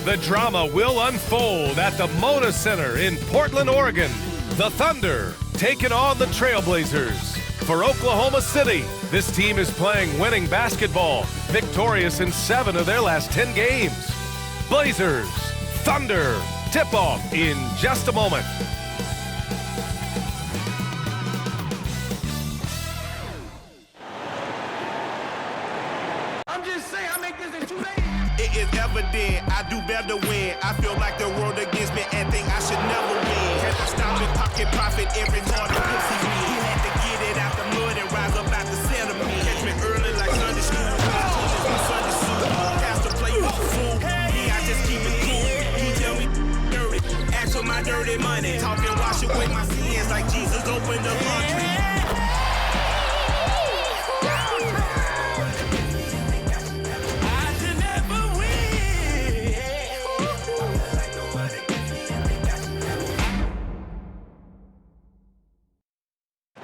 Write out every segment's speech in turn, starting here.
The drama will unfold at the Moda Center in Portland, Oregon. The Thunder taking on the Trailblazers. For Oklahoma City, this team is playing winning basketball, victorious in 7 of their last 10 games. Blazers, Thunder, tip-off in just a moment. I'm just saying, I make this in 2 days. It is evident I do better when I feel like the world against me and think I should never win. Can I stop and pocket profit every morning? He had to get it out the mud and rise up out the center. Catch me early like Sunday school. My Sunday suit. Pastor play you a fool. Me, I just keep it cool. He tell me dirty. Ask for my dirty money. Talking wash away my sins like Jesus opened the laundry.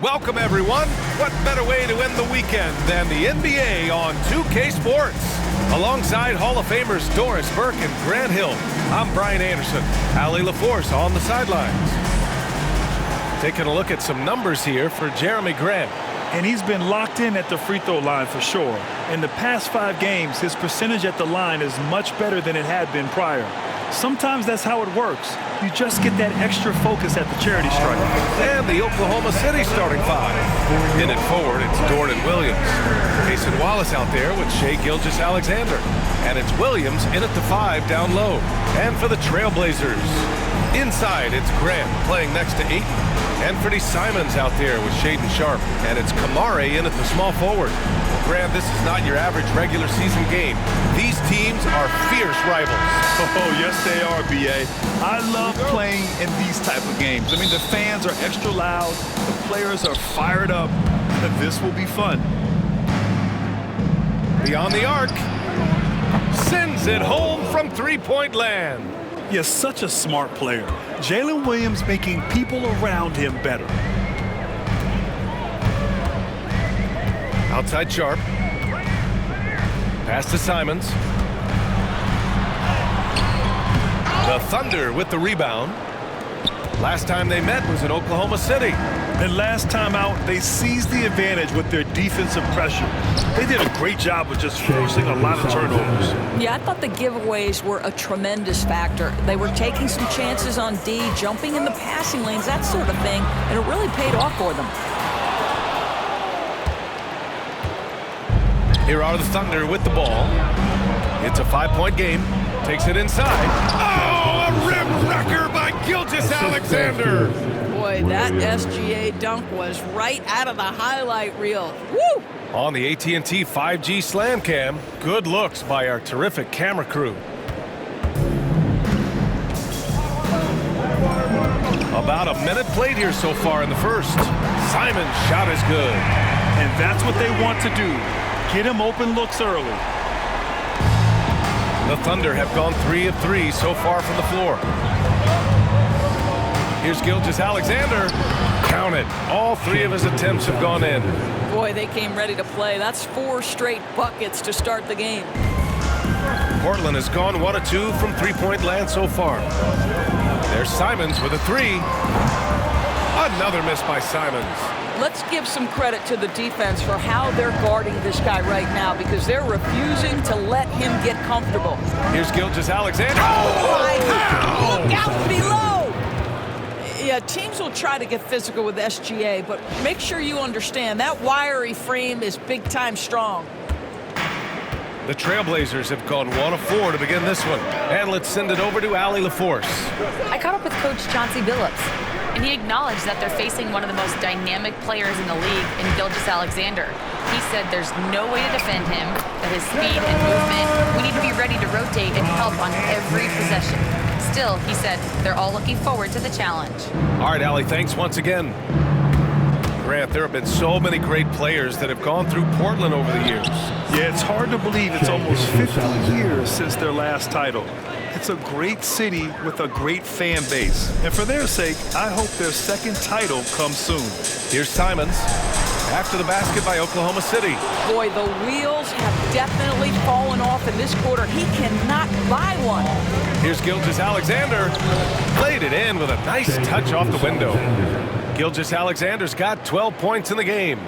Welcome, everyone. What better way to end the weekend than the NBA on 2K Sports? Alongside Hall of Famers Doris Burke and Grant Hill, I'm Brian Anderson. Ali LaForce on the sidelines. Taking a look at some numbers here for Jerami Grant. And he's been locked in at the free throw line for sure. In the past 5 games, his percentage at the line is much better than it had been prior. Sometimes that's how it works. You just get that extra focus at the charity stripe. And the Oklahoma City starting 5. In it forward, it's Jordan Williams. Mason Wallace out there with Shai Gilgeous-Alexander. And it's Williams in at the 5 down low. And for the Trailblazers, inside it's Grant playing next to Ayton. Anthony Simons out there with Shaedon Sharpe. And it's Kamare in at the small forward. Well, Grant, this is not your average regular season game. These teams are fierce rivals. Oh, yes, they are, B.A. I love playing in these type of games. I mean, the fans are extra loud. The players are fired up. This will be fun. Beyond the arc. Sends it home from three-point land. Yes, such a smart player. Jalen Williams making people around him better. Outside Sharpe. Pass to Simons. The Thunder with the rebound. Last time they met was in Oklahoma City. And last time out, they seized the advantage with their defensive pressure. They did a great job of just forcing a lot of turnovers. Yeah, I thought the giveaways were a tremendous factor. They were taking some chances on D, jumping in the passing lanes, that sort of thing, and it really paid off for them. Here are the Thunder with the ball. It's a 5-point game. Takes it inside. Oh, a rim wrecker by Gilgeous-Alexander. Boy, that SGA dunk was right out of the highlight reel. Woo! On the AT&T 5G Slam Cam, good looks by our terrific camera crew. About a minute played here so far in the first. Simon's shot is good. And that's what they want to do. Get him open looks early. The Thunder have gone 3 of 3 so far from the floor. Here's Gilgeous-Alexander. Count it. All 3 of his attempts have gone in. Boy, they came ready to play. That's 4 straight buckets to start the game. Portland has gone 1 of 2 from three-point land so far. There's Simons with a 3. Another miss by Simons. Let's give some credit to the defense for how they're guarding this guy right now because they're refusing to let him get comfortable. Here's Gilgeous-Alexander. Oh, look out below! Yeah, teams will try to get physical with SGA, but make sure you understand that wiry frame is big-time strong. The Trailblazers have gone 1 of 4 to begin this one. And let's send it over to Ali LaForce. I caught up with Coach Chauncey Billups, and he acknowledged that they're facing one of the most dynamic players in the league in Gilgeous-Alexander. He said there's no way to defend him, that his speed and movement, we need to be ready to rotate and help on every possession. Still, he said, they're all looking forward to the challenge. All right, Ali, thanks once again. Grant, there have been so many great players that have gone through Portland over the years. Yeah, it's hard to believe it's almost 50 years since their last title. It's a great city with a great fan base. And for their sake, I hope their second title comes soon. Here's Simons. After the basket by Oklahoma City. Boy, the wheels have definitely fallen off in this quarter. He cannot buy one. Here's Gilgeous-Alexander. Played it in with a nice touch off the window. Gilgeous-Alexander's got 12 points in the game.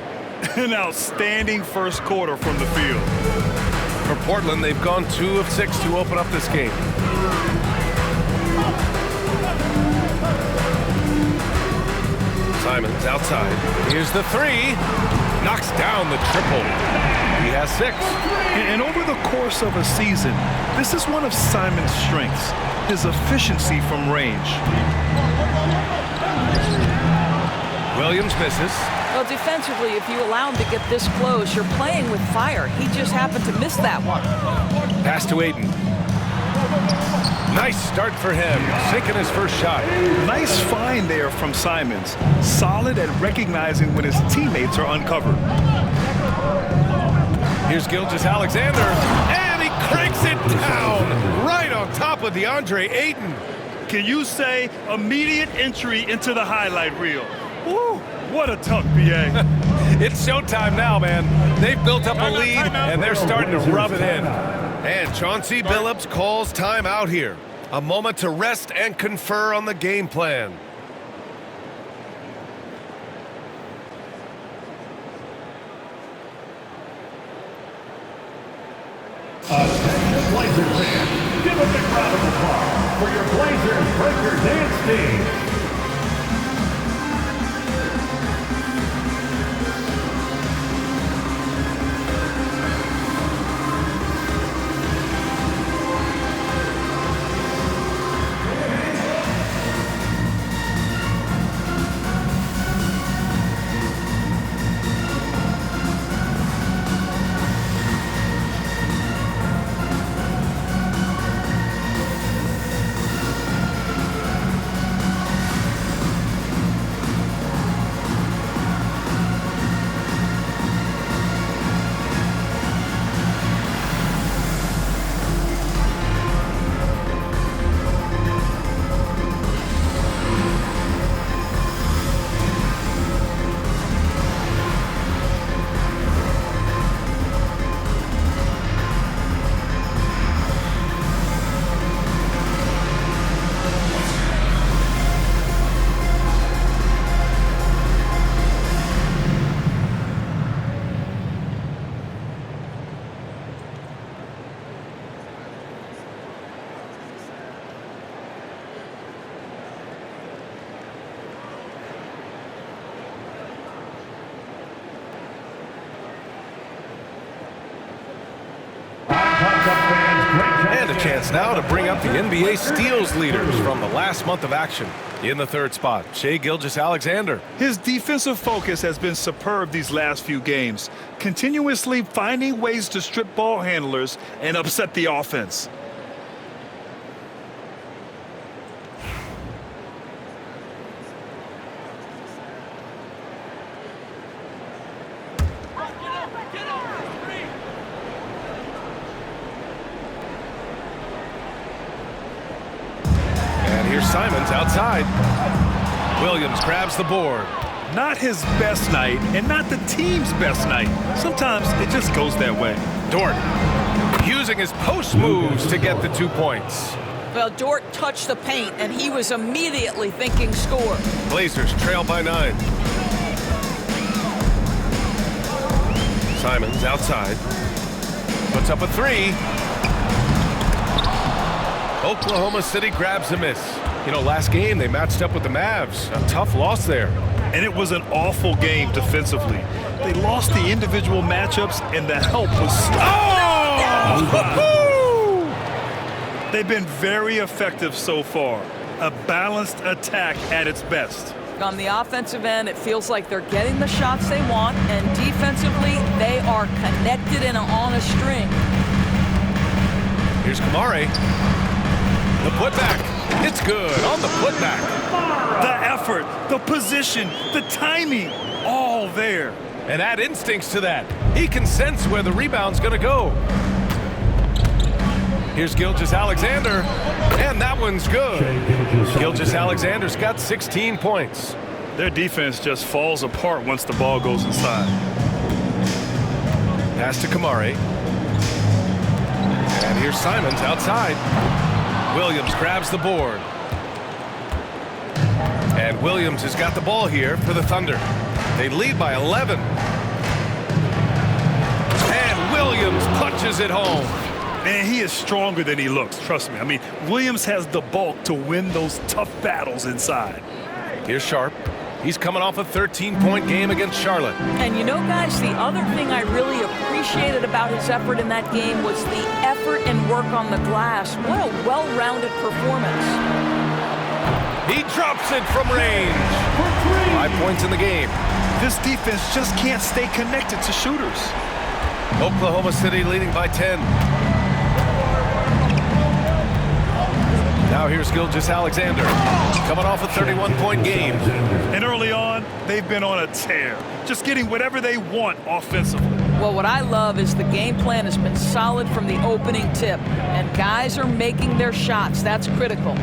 An outstanding first quarter from the field. For Portland, they've gone 2 of 6 to open up this game. Simons outside. Here's the 3. Knocks down the triple. He has 6. And over the course of a season, this is one of Simon's strengths, his efficiency from range. Williams misses. Well, defensively, if you allow him to get this close, you're playing with fire. He just happened to miss that one. Pass to Ayton. Nice start for him, sinking his first shot. Nice find there from Simons. Solid at recognizing when his teammates are uncovered. Here's Gilgeous-Alexander, and he cranks it down right on top of DeAndre Ayton. Can you say immediate entry into the highlight reel? Woo, what a tuck, BA. It's showtime now, man. They've built up a lead, and they're starting to rub it in. And Chauncey Billups calls timeout here. A moment to rest and confer on the game plan. Attention Blazers fans, give a big round of applause for your Blazers Breaker Dance team. And a chance now to bring up the NBA steals leaders from the last month of action. In the third spot, Shai Gilgeous-Alexander. His defensive focus has been superb these last few games, continuously finding ways to strip ball handlers and upset the offense. Simons outside. Williams grabs the board. Not his best night, and not the team's best night. Sometimes it just goes that way. Dort using his post moves to get the 2 points. Well, Dort touched the paint, and he was immediately thinking score. Blazers trail by 9. Simons outside. Puts up a 3. Oklahoma City grabs a miss. You know, last game they matched up with the Mavs. A tough loss there. And it was an awful game defensively. They lost the individual matchups, and the help was... Oh! They've been very effective so far. A balanced attack at its best. On the offensive end, it feels like they're getting the shots they want, and defensively, they are connected and on a string. Here's Kamari. The putback. It's good on the putback. The effort, the position, the timing, all there. And add instincts to that. He can sense where the rebound's going to go. Here's Gilgeous-Alexander, and that one's good. Gilgeous-Alexander's got 16 points. Their defense just falls apart once the ball goes inside. Pass to Kamari. And here's Simons outside. Williams grabs the board. And Williams has got the ball here for the Thunder. They lead by 11. And Williams punches it home. Man, he is stronger than he looks, trust me. I mean, Williams has the bulk to win those tough battles inside. Here's Sharp. He's coming off a 13-point game against Charlotte. And you know, guys, the other thing I really appreciated about his effort in that game was the effort and work on the glass. What a well-rounded performance. He drops it from range. 5 points in the game. This defense just can't stay connected to shooters. Oklahoma City leading by 10. Now here's Gilgeous-Alexander, coming off a 31-point game. And early on, they've been on a tear, just getting whatever they want offensively. Well, what I love is the game plan has been solid from the opening tip, and guys are making their shots. That's critical.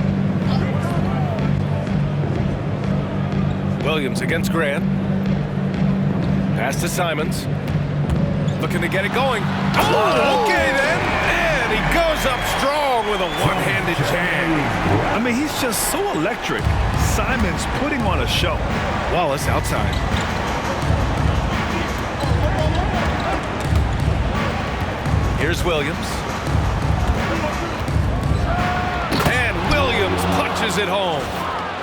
Williams against Grant. Pass to Simons. Looking to get it going. Oh, okay then. And he goes up strong with a one-handed jam. I mean, he's just so electric. Simons putting on a show. Wallace outside. Here's Williams. And Williams punches it home.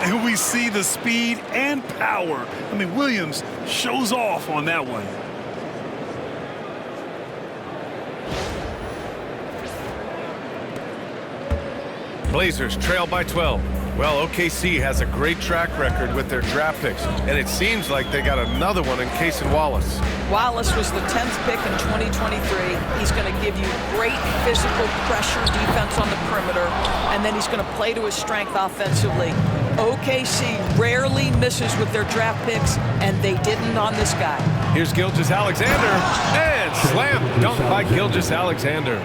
And we see the speed and power. I mean, Williams shows off on that one. Blazers trail by 12. Well, OKC has a great track record with their draft picks, and it seems like they got another one in Cason Wallace. Wallace was the 10th pick in 2023. He's going to give you great physical pressure defense on the perimeter, and then he's going to play to his strength offensively. OKC rarely misses with their draft picks, and they didn't on this guy. Here's Gilgeous-Alexander, and slam dunk by Gilgeous-Alexander.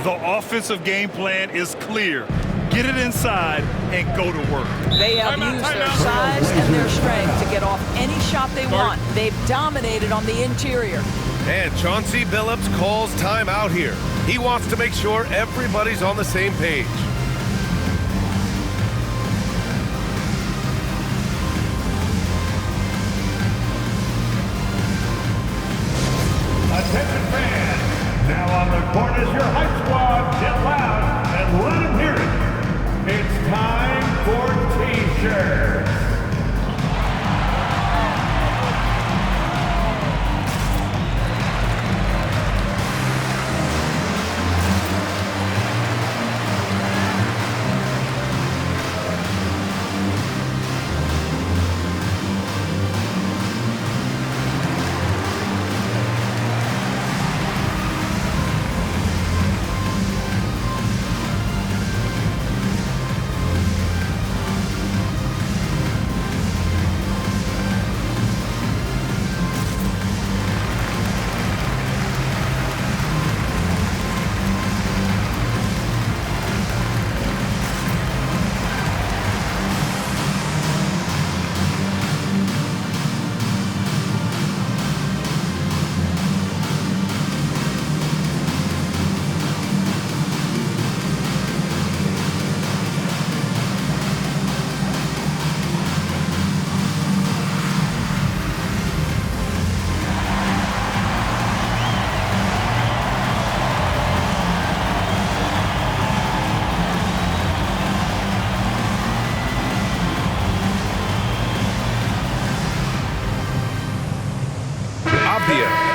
The offensive game plan is clear. Get it inside and go to work. They have used their size and their strength to get off any shot they want. They've dominated on the interior. And Chauncey Billups calls timeout here. He wants to make sure everybody's on the same page. Attention fans, now on the court is your hype squad. Get loud and let them hear it. It's time for T-shirts.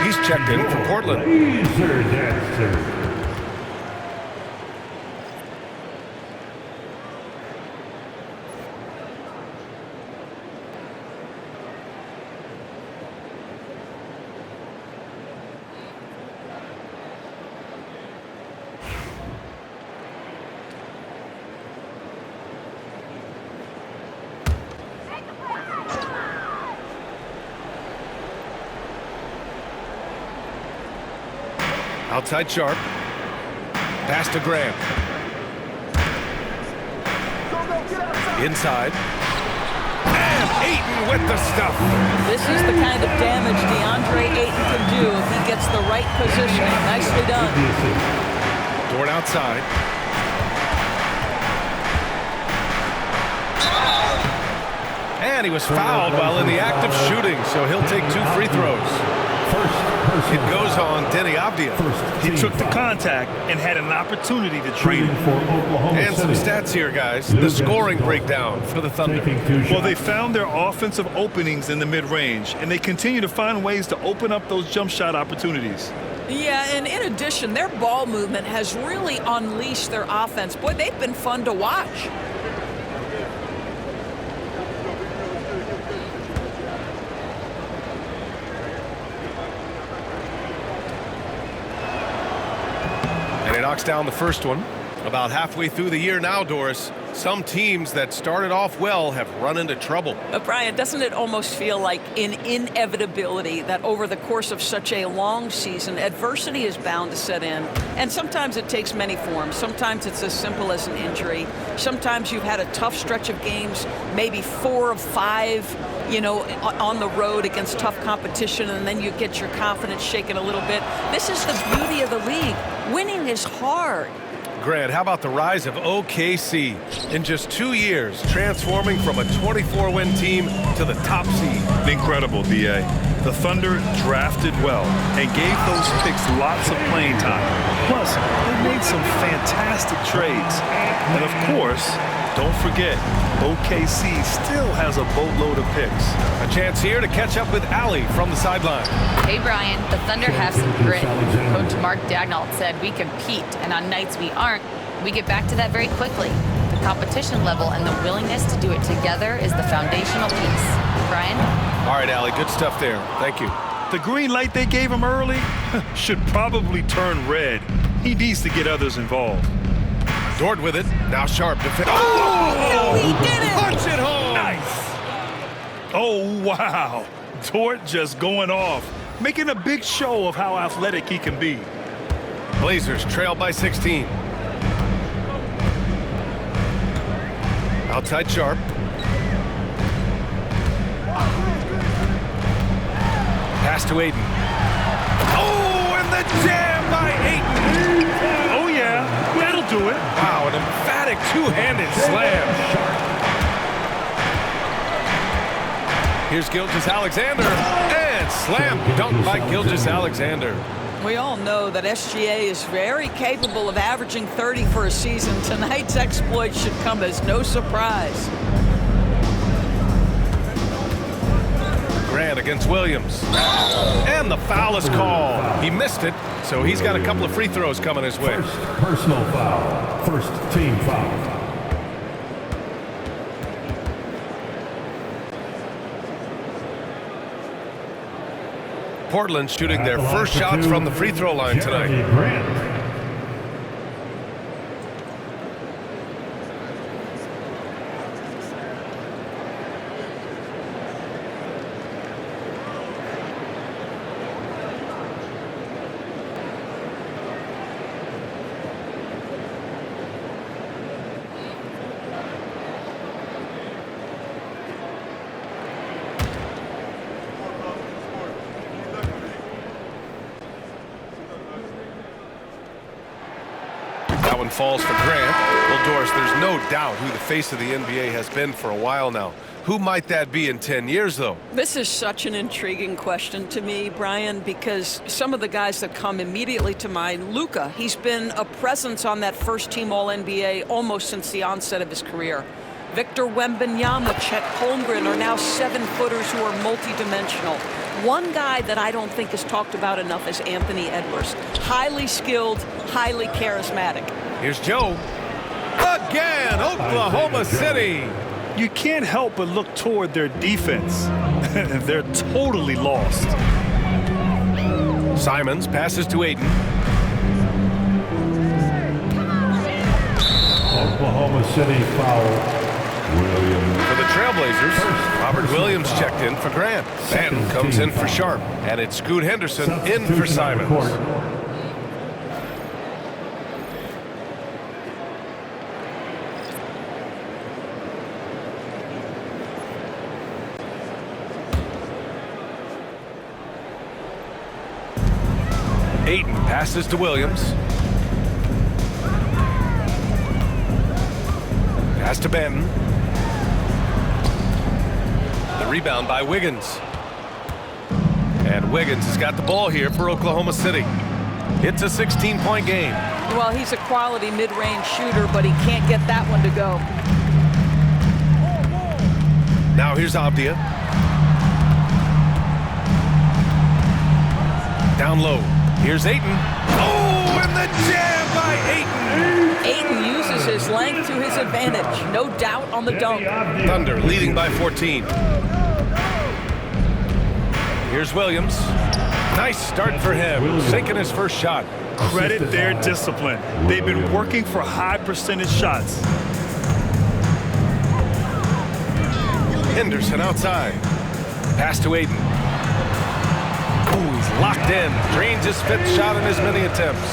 He's checked in for Portland. Laser Dancer. Outside Sharp. Pass to Grant. Inside. And Ayton with the stuff. This is the kind of damage DeAndre Ayton can do if he gets the right positioning. Nicely done. Dort outside. And he was fouled while in the act of shooting, so he'll take 2 free throws. It goes on Denny Avdia. He took the contact and had an opportunity to treat it. And some stats here, guys. The scoring breakdown for the Thunder. Well, they found their offensive openings in the mid-range, and they continue to find ways to open up those jump shot opportunities. Yeah, and in addition, their ball movement has really unleashed their offense. Boy, they've been fun to watch. And he knocks down the first one. About halfway through the year now, Doris, some teams that started off well have run into trouble. Brian, doesn't it almost feel like an inevitability that over the course of such a long season, adversity is bound to set in? And sometimes it takes many forms. Sometimes it's as simple as an injury. Sometimes you've had a tough stretch of games, maybe 4 of 5, on the road against tough competition, and then you get your confidence shaken a little bit. This is the beauty of the league. Winning is hard. Grant, how about the rise of OKC in just 2 years, transforming from a 24-win team to the top seed? Incredible, B.A. The Thunder drafted well and gave those picks lots of playing time. Plus, they made some fantastic trades. And of course, don't forget, OKC still has a boatload of picks. A chance here to catch up with Allie from the sideline. Hey, Brian, the Thunder have some grit. Coach Mark Daigneault said we compete, and on nights we aren't, we get back to that very quickly. The competition level and the willingness to do it together is the foundational piece. Brian? All right, Allie, good stuff there. Thank you. The green light they gave him early should probably turn red. He needs to get others involved. Dort with it. Now Sharp defense. Oh, he did it! Punch it home! Nice. Oh, wow. Dort just going off, making a big show of how athletic he can be. Blazers trail by 16. Outside Sharp. Pass to Ayton. Oh, and the jam by Ayton. Oh, yeah, that'll do it. Wow, an emphatic two-handed slam. Here's Gilgeous-Alexander, and slam dunk by Gilgeous-Alexander. We all know that SGA is very capable of averaging 30 for a season. Tonight's exploit should come as no surprise. Grant against Williams. And the foul is called. He missed it, so he's got a couple of free throws coming his way. First personal foul. First team foul. Portland shooting their first shots from the free throw line tonight. Grant. That one falls for Grant. Well, Doris, there's no doubt who the face of the NBA has been for a while now. Who might that be in 10 years, though? This is such an intriguing question to me, Brian, because some of the guys that come immediately to mind, Luka, he's been a presence on that first-team All-NBA almost since the onset of his career. Victor Wembanyama, Chet Holmgren are now 7-footers who are multidimensional. One guy that I don't think is talked about enough is Anthony Edwards. Highly skilled, highly charismatic. Here's Joe. Again, Oklahoma City. You can't help but look toward their defense. They're totally lost. Simons passes to Ayton. Oklahoma City foul. Williams. For the Trailblazers, Robert Williams checked in for Grant. Banton comes in for Sharp. And it's Scoot Henderson in for Simons. Ayton passes to Williams. Pass to Benton. The rebound by Wiggins. And Wiggins has got the ball here for Oklahoma City. It's a 16-point game. Well, he's a quality mid-range shooter, but he can't get that one to go. Now here's Avdia. Down low. Here's Ayton. Oh, and the jam by Ayton. Ayton uses his length to his advantage. No doubt on the dunk. Thunder leading by 14. Here's Williams. Nice start for him. Sinking his first shot. Credit their discipline. They've been working for high percentage shots. Henderson outside. Pass to Ayton. Ooh, he's locked in. Drains his 5th shot in as many attempts.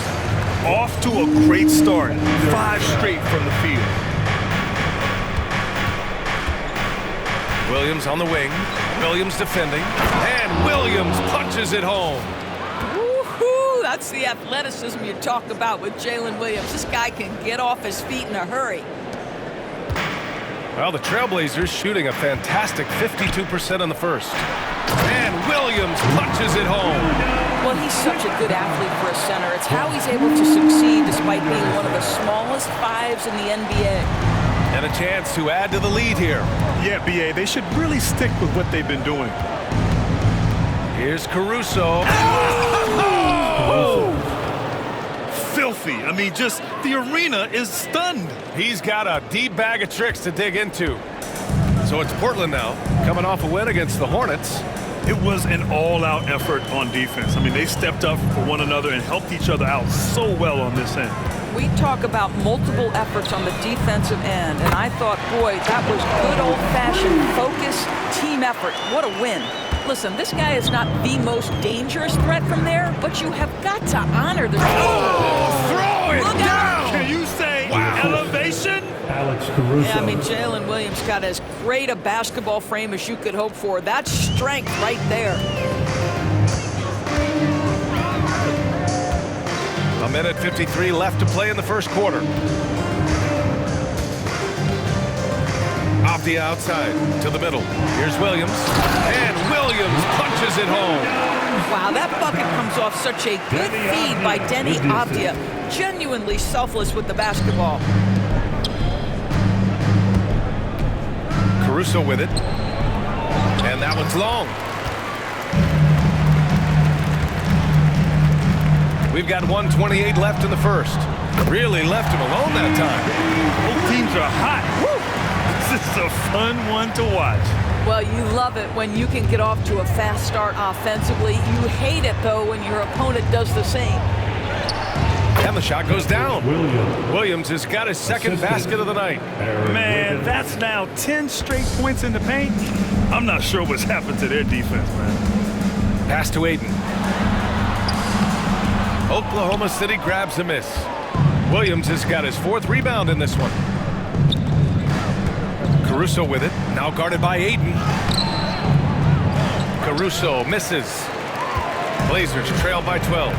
Off to a great start. 5 straight from the field. Williams on the wing. Williams defending. And Williams punches it home. Woo-hoo! That's the athleticism you talk about with Jalen Williams. This guy can get off his feet in a hurry. Well, the Trailblazers shooting a fantastic 52% in the first. And Williams punches it home. Well, he's such a good athlete for a center. It's how he's able to succeed despite being one of the smallest 5s in the NBA. And a chance to add to the lead here. Yeah, B.A., they should really stick with what they've been doing. Here's Caruso. Oh! Filthy. I mean, just the arena is stunned. He's got a deep bag of tricks to dig into. So it's Portland now, coming off a win against the Hornets. It was an all-out effort on defense. I mean, they stepped up for one another and helped each other out so well on this end. We talk about multiple efforts on the defensive end, and I thought, boy, that was good old-fashioned focus, team effort. What a win. Listen, this guy is not the most dangerous threat from there, but you have got to honor the... Oh, throw it Look down! out! Can you say elevation? Alex Caruso. Yeah, I mean, Jalen Williams got as great a basketball frame as you could hope for. That's strength right there. A minute 53 left to play in the first quarter. Off the outside to the middle. Here's Williams. And Williams punches it home. Wow, that bucket comes off such a good feed by Denny Avdia. Genuinely selfless with the basketball. Caruso with it. And that one's long. We've got 1:28 left in the first. Really left him alone that time. Both teams are hot. Woo! This is a fun one to watch. Well, you love it when you can get off to a fast start offensively. You hate it, though, when your opponent does the same. And the shot goes down. Williams has got his second basket of the night. Man, that's now 10 straight points in the paint. I'm not sure what's happened to their defense, man. Pass to Ayton. Oklahoma City grabs a miss. Williams has got his 4th rebound in this one. Caruso with it, now guarded by Ayton. Caruso misses. Blazers trail by 12.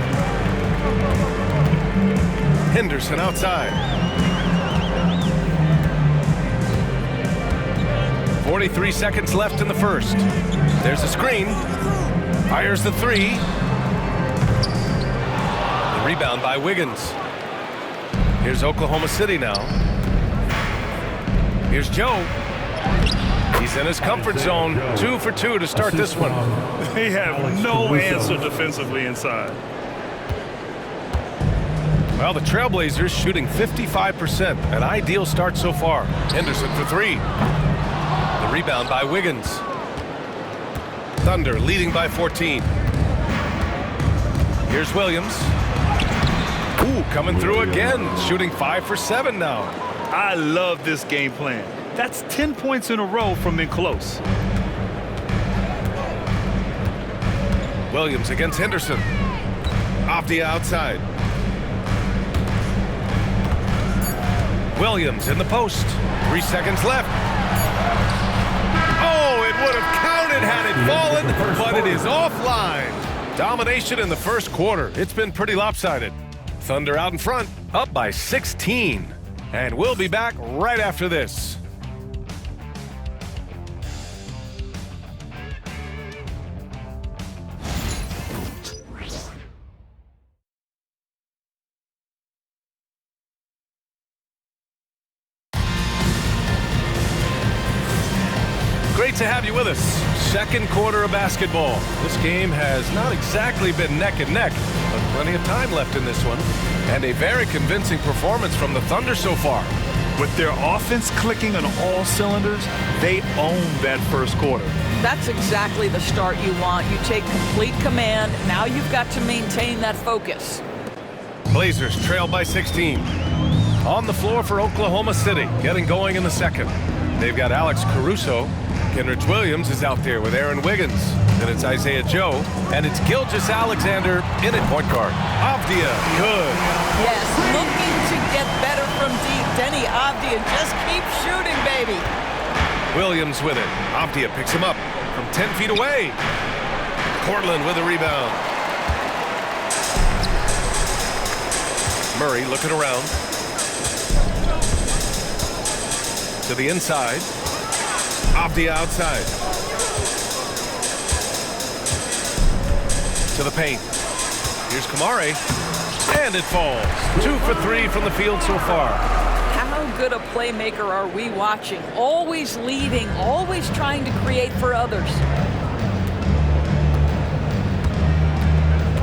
Henderson outside. 43 seconds left in the first. There's a screen. Fires the 3. The rebound by Wiggins. Here's Oklahoma City now. Here's Joe. He's in his comfort zone. 2 for 2 to start this one. They have no answer defensively inside. Well, the Trailblazers shooting 55%. An ideal start so far. Henderson for 3. The rebound by Wiggins. Thunder leading by 14. Here's Williams. Ooh, coming through again. Shooting 5 for 7 now. I love this game plan. That's 10 points in a row from in close. Williams against Henderson. Off the outside. Williams in the post. 3 seconds left. Oh, it would have counted had it fallen, but it is offline. Domination in the first quarter. It's been pretty lopsided. Thunder out in front, up by 16. And we'll be back right after this. Great to have you with us. Second quarter of basketball. This game has not exactly been neck and neck, but plenty of time left in this one. And a very convincing performance from the Thunder so far. With their offense clicking on all cylinders, they own that first quarter. That's exactly the start you want. You take complete command. Now you've got to maintain that focus. Blazers trail by 16. On the floor for Oklahoma City, getting going in the second. They've got Alex Caruso. Kenrich Williams is out there with Aaron Wiggins. Then it's Isaiah Joe, and it's Gilgeous-Alexander in at point guard. Avdia, good. Yes, looking to get better from deep. Denny Avdia, just keep shooting, baby. Williams with it. Avdia picks him up from 10 feet away. Portland with a rebound. Murray looking around. To the inside. Avdia outside. To the paint. Here's Kamare. And it falls. 2 for 3 from the field so far. How good a playmaker are we watching? Always leading, always trying to create for others.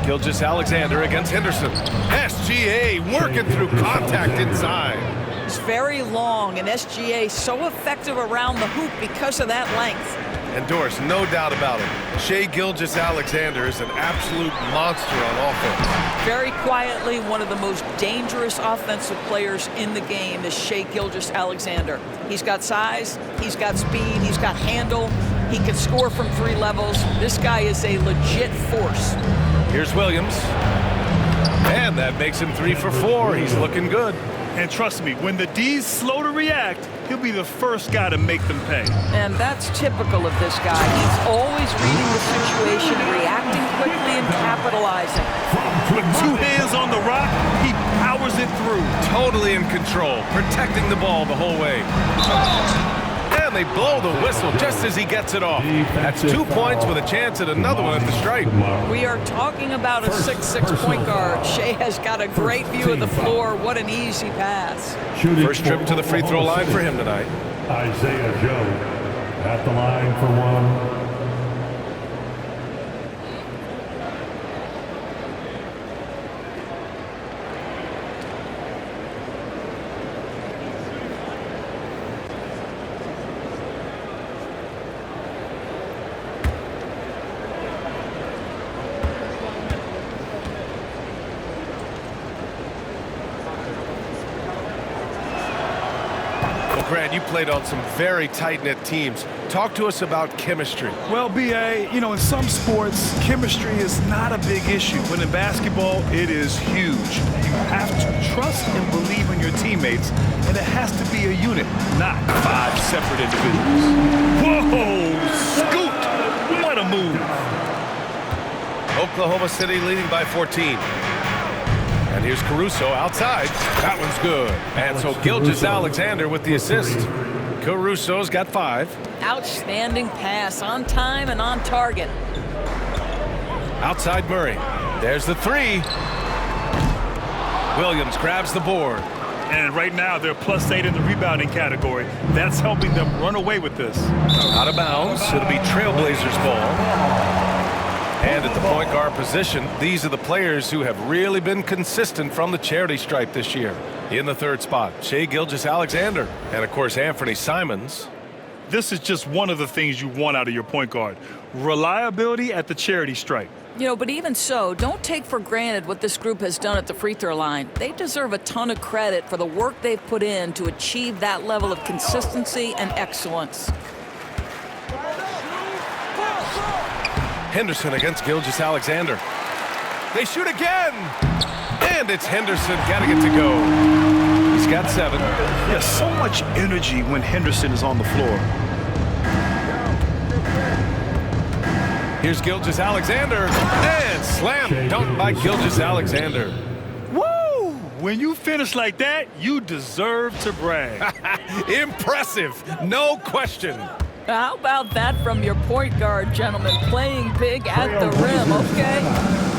Gilgeous-Alexander against Henderson. SGA working through contact inside. It's very long, and SGA so effective around the hoop because of that length. And Doris, no doubt about it, Shai Gilgeous-Alexander is an absolute monster on offense. Very quietly, one of the most dangerous offensive players in the game is Shai Gilgeous-Alexander. He's got size, he's got speed, he's got handle, he can score from 3 levels. This guy is a legit force. Here's Williams. And that makes him 3 for 4. He's looking good. And trust me, when the D's slow to react, he'll be the first guy to make them pay. And that's typical of this guy. He's always reading the situation, reacting quickly and capitalizing. With 2 hands on the rock, he powers it through. Totally in control, protecting the ball the whole way. And they blow the whistle just as he gets it off. That's 2 points with a chance at another one at the stripe. We are talking about a 6'6" point guard. Shai has got a great view of the floor. What an easy pass. First trip to the free throw line for him tonight. Isaiah Joe at the line for 1. Grant, you played on some very tight-knit teams. Talk to us about chemistry. Well, B.A., you know, in some sports, chemistry is not a big issue, but in basketball, it is huge. You have to trust and believe in your teammates, and it has to be a unit, not 5 separate individuals. Whoa! Scoot! What a move! Oklahoma City leading by 14. And here's Caruso outside. That one's good. And so Gilgeous-Alexander with the assist. Caruso's got 5. Outstanding pass, on time and on target. Outside Murray. There's the 3. Williams grabs the board. And right now, they're +8 in the rebounding category. That's helping them run away with this. Out of bounds. It'll be Trailblazers ball. And at the point guard position, these are the players who have really been consistent from the charity stripe this year. In the 3rd spot, Shai Gilgeous-Alexander. And, of course, Anthony Simons. This is just one of the things you want out of your point guard. Reliability at the charity stripe. You know, but even so, don't take for granted what this group has done at the free throw line. They deserve a ton of credit for the work they've put in to achieve that level of consistency and excellence. Henderson against Gilgeous-Alexander. They shoot again! And it's Henderson getting it to go. He's got 7. There's so much energy when Henderson is on the floor. Here's Gilgeous-Alexander, and slam dunk by Gilgeous-Alexander. Woo! When you finish like that, you deserve to brag. Impressive, no question. How about that from your point guard, gentlemen? Playing big at the rim, okay?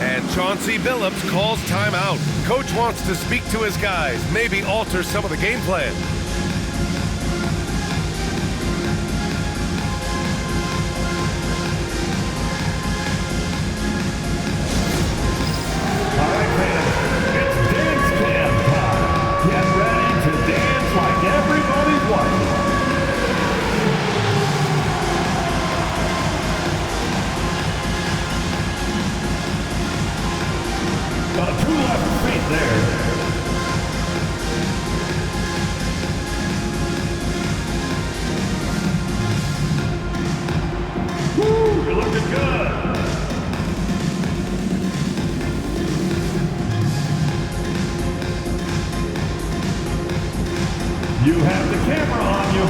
And Chauncey Billups calls timeout. Coach wants to speak to his guys, maybe alter some of the game plan. All right, fans, it's dance camp time. Get ready to dance like everybody's watching. Got 2 left feet there. Woo, you're looking good. You have the camera on you.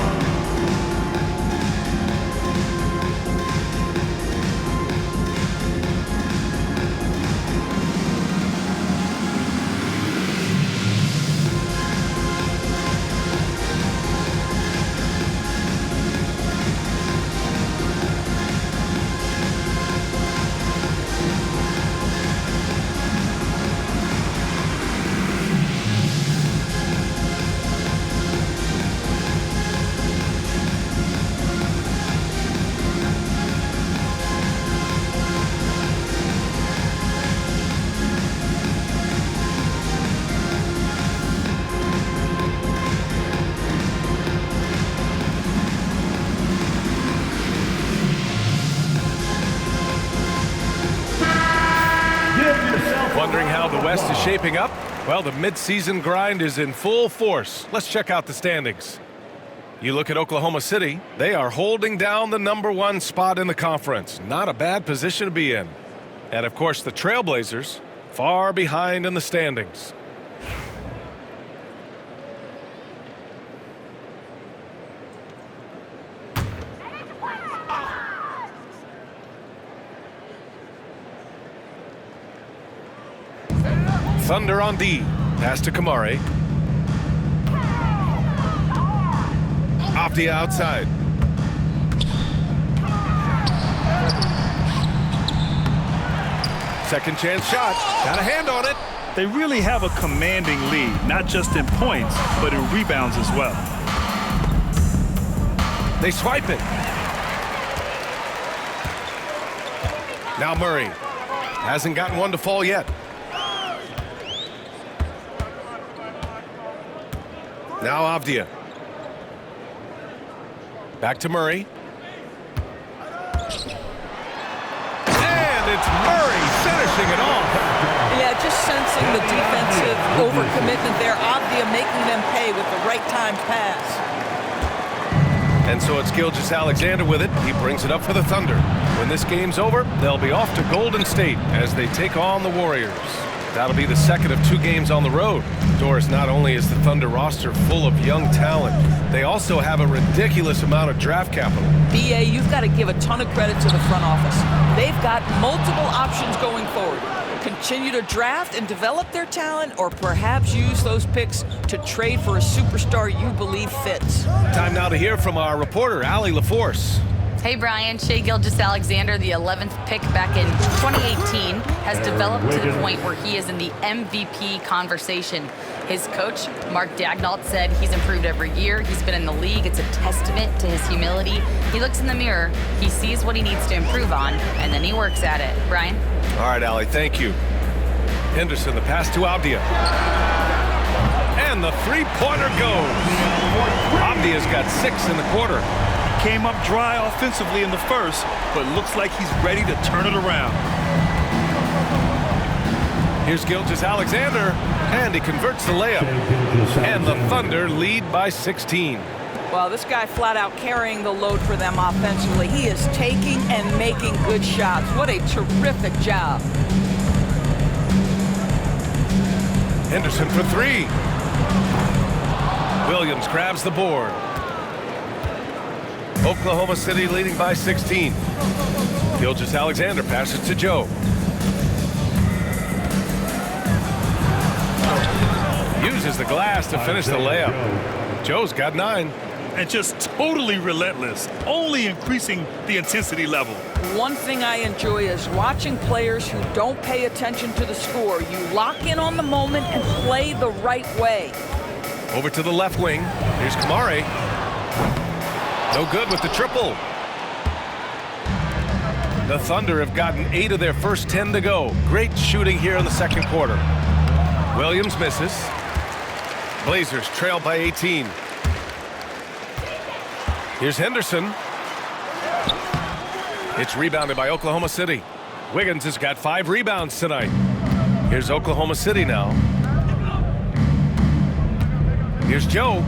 Wondering how the West is shaping up? Well, the midseason grind is in full force. Let's check out the standings. You look at Oklahoma City, they are holding down the #1 spot in the conference. Not a bad position to be in. And of course, the Trailblazers, far behind in the standings. Thunder on D. Pass to Kamari. Off the outside. Second chance shot. Got a hand on it. They really have a commanding lead, not just in points, but in rebounds as well. They swipe it. Now Murray. Hasn't gotten one to fall yet. Now Avdia. Back to Murray. And it's Murray finishing it off. Yeah, just sensing the defensive overcommitment there. Avdia making them pay with the right time pass. And so it's Gilgeous-Alexander with it. He brings it up for the Thunder. When this game's over, they'll be off to Golden State as they take on the Warriors. That'll be the second of 2 games on the road. Doris, not only is the Thunder roster full of young talent, they also have a ridiculous amount of draft capital. BA, you've got to give a ton of credit to the front office. They've got multiple options going forward. Continue to draft and develop their talent, or perhaps use those picks to trade for a superstar you believe fits. Time now to hear from our reporter, Allie LaForce. Hey, Brian. Shai Gilgeous-Alexander, the 11th pick back in 2018, has developed to the point where he is in the MVP conversation. His coach, Mark Daigneault, said he's improved every year. He's been in the league. It's a testament to his humility. He looks in the mirror, he sees what he needs to improve on, and then he works at it. Brian? All right, Allie, thank you. Henderson, the pass to Avdia. And the three-pointer goes. Avdia's got 6 in the quarter. Came up dry offensively in the first, but looks like he's ready to turn it around. Here's Gilgeous-Alexander, and he converts the layup. And the Thunder lead by 16. Well, this guy flat out carrying the load for them offensively. He is taking and making good shots. What a terrific job. Henderson for 3. Williams grabs the board. Oklahoma City leading by 16. Gilgeous-Alexander passes to Joe. Uses the glass to finish the layup. Joe's got 9. And just totally relentless, only increasing the intensity level. One thing I enjoy is watching players who don't pay attention to the score. You lock in on the moment and play the right way. Over to the left wing. Here's Kamari. No good with the triple. The Thunder have gotten 8 of their first 10 to go. Great shooting here in the second quarter. Williams misses. Blazers trail by 18. Here's Henderson. It's rebounded by Oklahoma City. Wiggins has got 5 rebounds tonight. Here's Oklahoma City now. Here's Joe.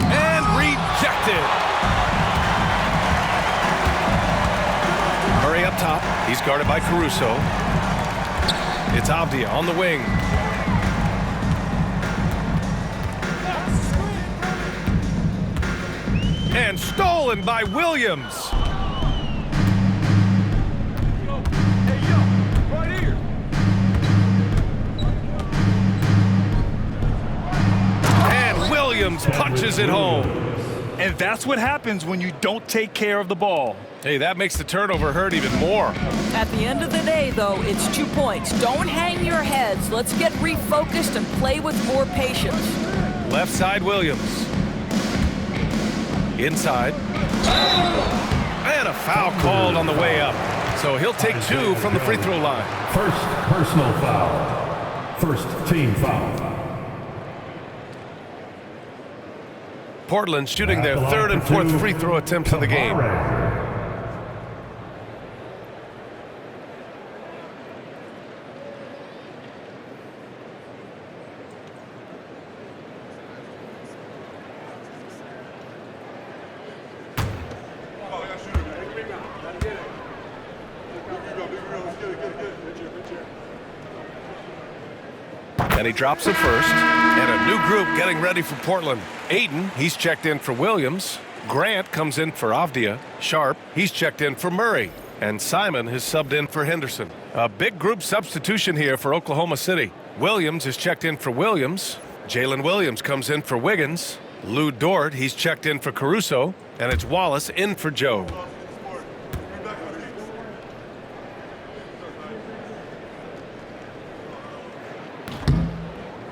And rejected. Murray up top. He's guarded by Caruso. It's Avdia on the wing. And stolen by Williams. And Williams punches it home. And that's what happens when you don't take care of the ball. Hey, that makes the turnover hurt even more. At the end of the day, though, it's 2 points. Don't hang your heads. Let's get refocused and play with more patience. Left side, Williams. Inside. And a foul called on the way up. So he'll take 2 from the free throw line. First personal foul. First team foul. Portland shooting their 3rd and 4th free throw attempts of the game. And he drops it first. And a new group getting ready for Portland. Aiden, he's checked in for Williams. Grant comes in for Avdia. Sharp, he's checked in for Murray. And Simon has subbed in for Henderson. A big group substitution here for Oklahoma City. Williams is checked in for Williams. Jalen Williams comes in for Wiggins. Lou Dort, he's checked in for Caruso. And it's Wallace in for Joe.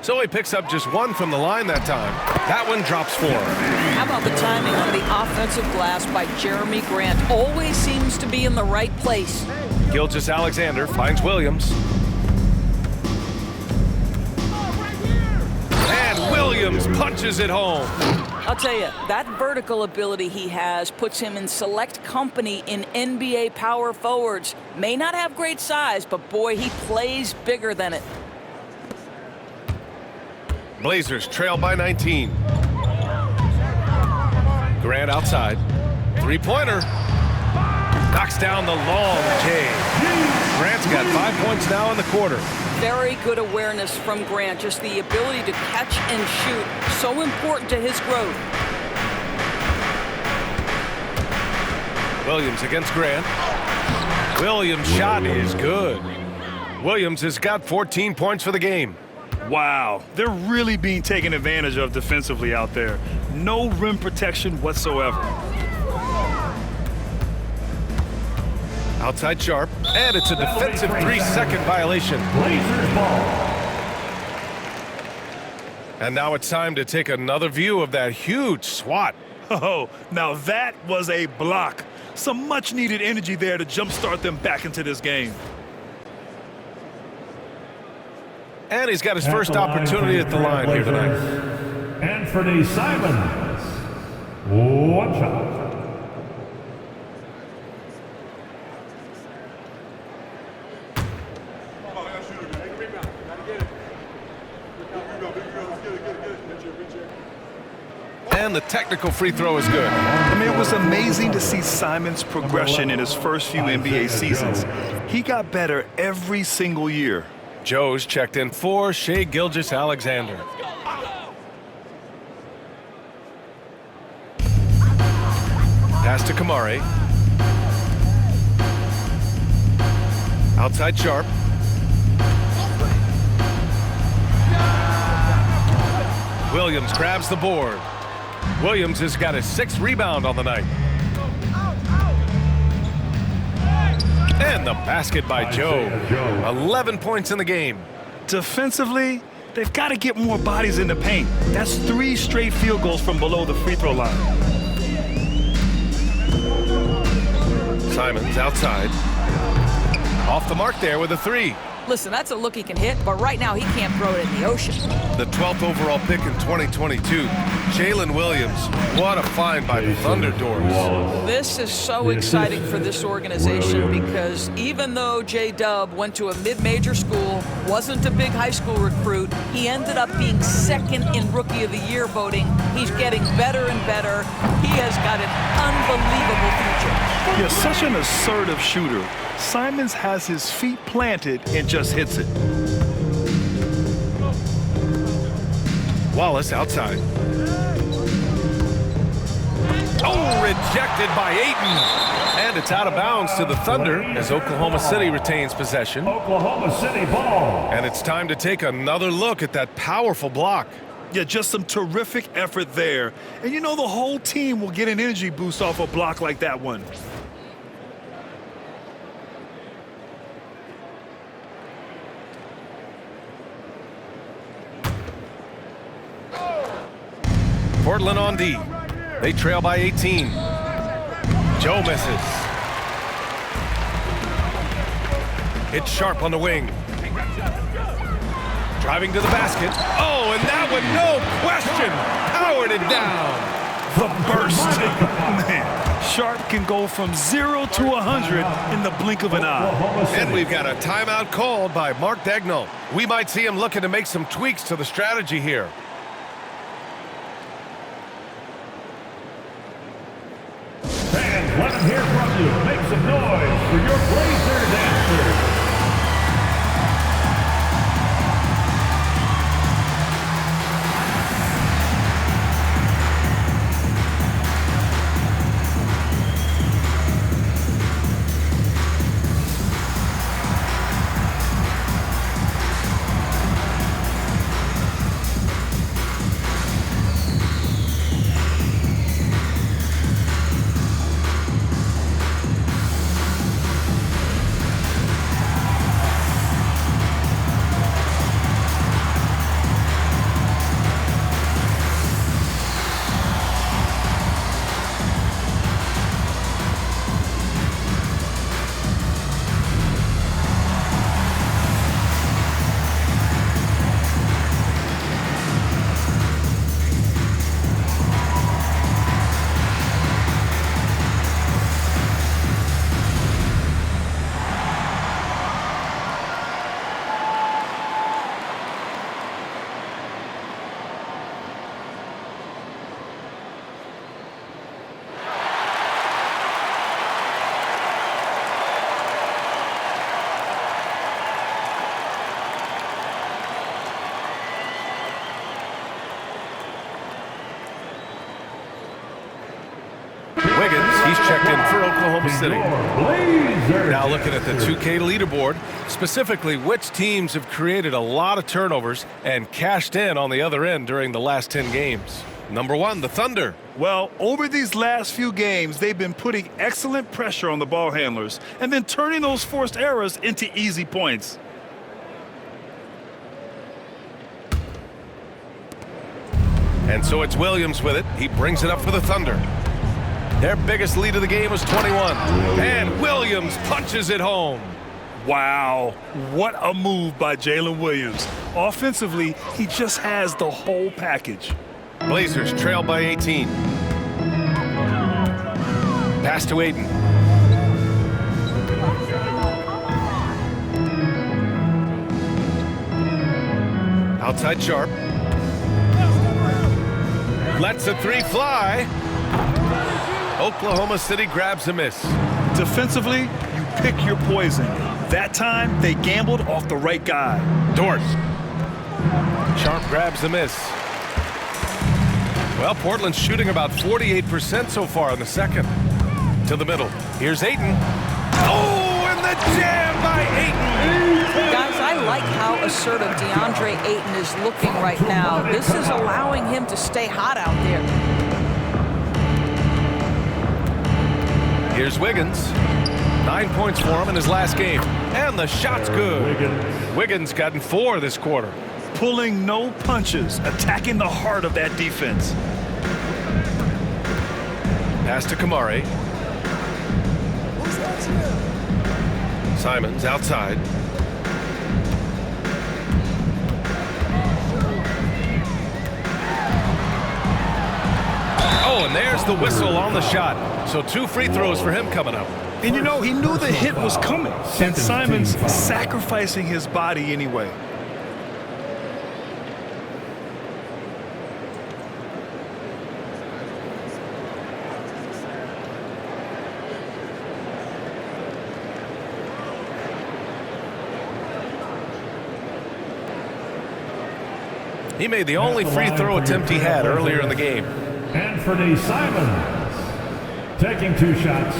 So he picks up just 1 from the line that time. That one drops 4. How about the timing on the offensive glass by Jerami Grant? Always seems to be in the right place. Gilgeous-Alexander finds Williams. And Williams punches it home. I'll tell you, that vertical ability he has puts him in select company in NBA power forwards. May not have great size, but boy, he plays bigger than it. Blazers trail by 19. Grant outside. 3-pointer. Knocks down the long J. Grant's got 5 points now in the quarter. Very good awareness from Grant. Just the ability to catch and shoot. So important to his growth. Williams against Grant. Williams' shot is good. Williams has got 14 points for the game. Wow, they're really being taken advantage of defensively out there. No rim protection whatsoever. Outside Sharp, and it's a defensive 3-second violation. Blazers ball. And now it's time to take another view of that huge swat. Oh, now that was a block. Some much-needed energy there to jumpstart them back into this game. And he's got his first opportunity at the line here tonight. Anthony Simons. 1 shot. And the technical free throw is good. I mean, it was amazing to see Simon's progression in his first few NBA seasons. He got better every single year. Joe's checked in for Shai Gilgeous-Alexander. Pass to Kamari. Outside Sharp. Williams grabs the board. Williams has got his 6th rebound on the night. And the basket by Joe. 11 points in the game. Defensively, they've got to get more bodies in the paint. That's 3 straight field goals from below the free throw line. Simons outside. Off the mark there with a 3. Listen, that's a look he can hit, but right now he can't throw it in the ocean. The 12th overall pick in 2022, Jalen Williams. What a find by the Thunder Doors. This is so exciting for this organization because even though J-Dub went to a mid-major school, wasn't a big high school recruit, he ended up being 2nd in Rookie of the Year voting. He's getting better and better. He has got an unbelievable future. You're such an assertive shooter. Simons has his feet planted and just hits it. Wallace outside. Oh, rejected by Ayton. And it's out of bounds to the Thunder as Oklahoma City retains possession. Oklahoma City ball. And it's time to take another look at that powerful block. Yeah, just some terrific effort there. And you know the whole team will get an energy boost off a block like that one. Portland on D. They trail by 18. Joe misses. It's Sharp on the wing. Driving to the basket. Oh, and that one, no question, powered it down. The burst. Man, Sharp can go from 0 to 100 in the blink of an eye. And we've got a timeout called by Mark Daigneault. We might see him looking to make some tweaks to the strategy here. Fans, let them hear from you. Make some noise for your Blazer dancers. He's checked in for Oklahoma City. Now looking at the 2K leaderboard, specifically which teams have created a lot of turnovers and cashed in on the other end during the last 10 games. Number 1, the Thunder. Well, over these last few games, they've been putting excellent pressure on the ball handlers and then turning those forced errors into easy points. And so it's Williams with it. He brings it up for the Thunder. Their biggest lead of the game was 21. And Williams punches it home. Wow, what a move by Jalen Williams. Offensively, he just has the whole package. Blazers trail by 18. Pass to Ayton. Outside Sharp. Lets the 3 fly. Oklahoma City grabs a miss. Defensively, you pick your poison. That time, they gambled off the right guy. Dort. Sharp grabs the miss. Well, Portland's shooting about 48% so far in the second. To the middle. Here's Ayton. Oh, and the jam by Ayton. like how assertive DeAndre Ayton is looking right now. This is allowing him to stay hot out there. Here's Wiggins. 9 points for him in his last game. And the shot's good. Wiggins gotten 4 this quarter. Pulling no punches, attacking the heart of that defense. Pass to Kamari. Simons outside. Oh, and there's the whistle on the shot. So 2 free throws for him coming up. And you know, he knew the hit was coming. And Simons sacrificing his body anyway. He made the only free throw attempt he had earlier in the game. Anthony Simons taking 2 shots.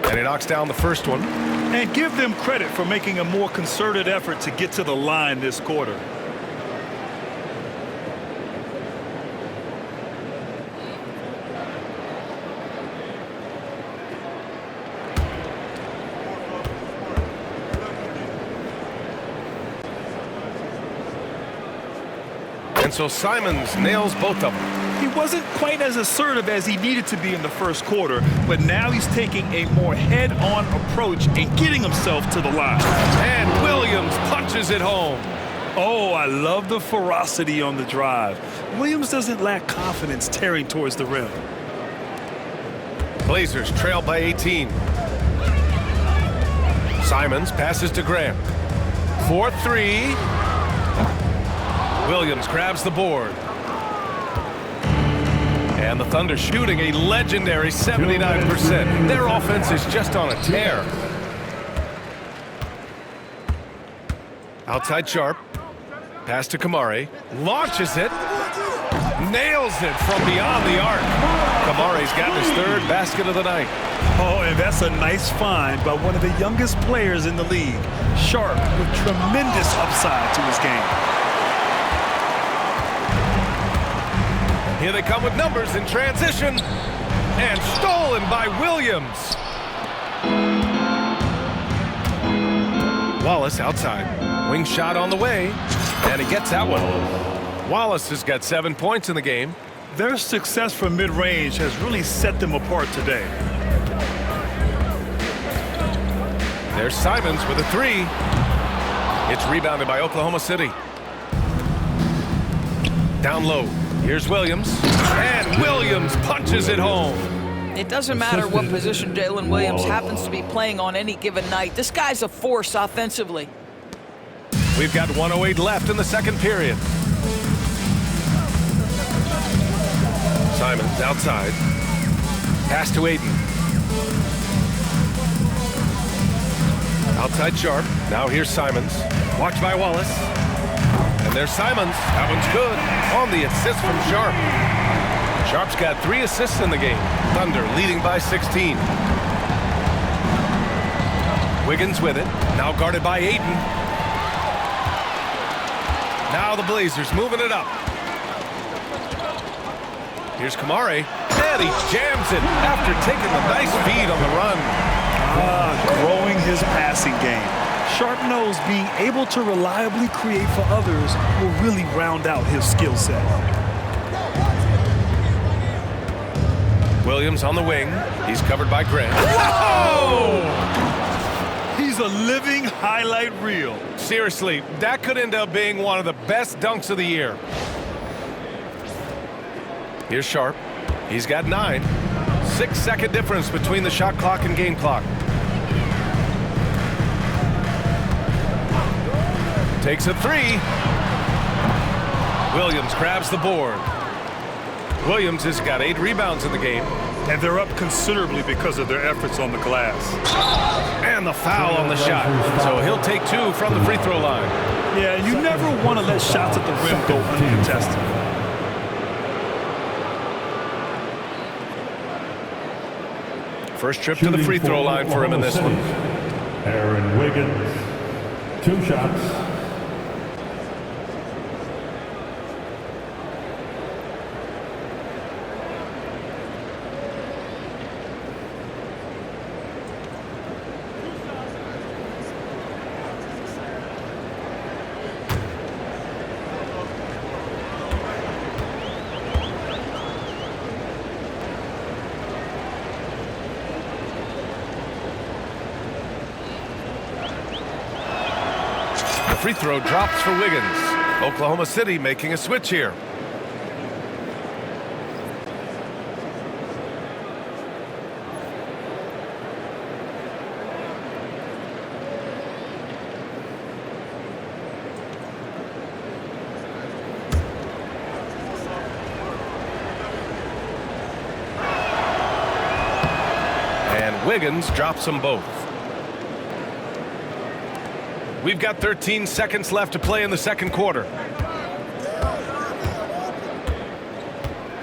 And he knocks down the first one. And give them credit for making a more concerted effort to get to the line this quarter. And so Simons nails both of them. He wasn't quite as assertive as he needed to be in the first quarter, but now he's taking a more head-on approach and getting himself to the line. And Williams punches it home. Oh, I love the ferocity on the drive. Williams doesn't lack confidence tearing towards the rim. Blazers trail by 18. Simons passes to Graham. 4-3. Williams grabs the board. And the Thunder shooting a legendary 79%. Their offense is just on a tear. Outside Sharp. Pass to Kamari. Launches it. Nails it from beyond the arc. Kamari's gotten his 3rd basket of the night. Oh, and that's a nice find by one of the youngest players in the league. Sharp with tremendous upside to his game. Here they come with numbers in transition. And stolen by Williams. Wallace outside. Wing shot on the way. And he gets that one. Wallace has got 7 points in the game. Their success from mid-range has really set them apart today. There's Simons with a 3. It's rebounded by Oklahoma City. Down low. Here's Williams. And Williams punches it home. It doesn't matter what position Jalen Williams happens to be playing on any given night. This guy's a force offensively. We've got 1:08 left in the second period. Simons outside. Pass to Ayton. Outside Sharp. Now here's Simons. Watched by Wallace. And there's Simons. That one's good. On the assist from Sharp. Sharp's got 3 assists in the game. Thunder leading by 16. Wiggins with it. Now guarded by Ayton. Now the Blazers moving it up. Here's Kamari. And he jams it after taking a nice feed on the run. Growing his passing game. Sharp knows being able to reliably create for others will really round out his skill set. Williams on the wing. He's covered by Grant. Whoa! He's a living highlight reel. Seriously, that could end up being one of the best dunks of the year. Here's Sharp. He's got 9. 6-second difference between the shot clock and game clock. Takes a 3. Williams grabs the board. Williams has got 8 rebounds in the game. And they're up considerably because of their efforts on the glass. And the foul on the shot. So he'll take 2 from the free throw line. Yeah, you never want to let shots at the rim go uncontested. First trip to the free throw line for him in this one. Aaron Wiggins, 2 shots. Free throw drops for Wiggins. Oklahoma City making a switch here. And Wiggins drops them both. We've got 13 seconds left to play in the second quarter.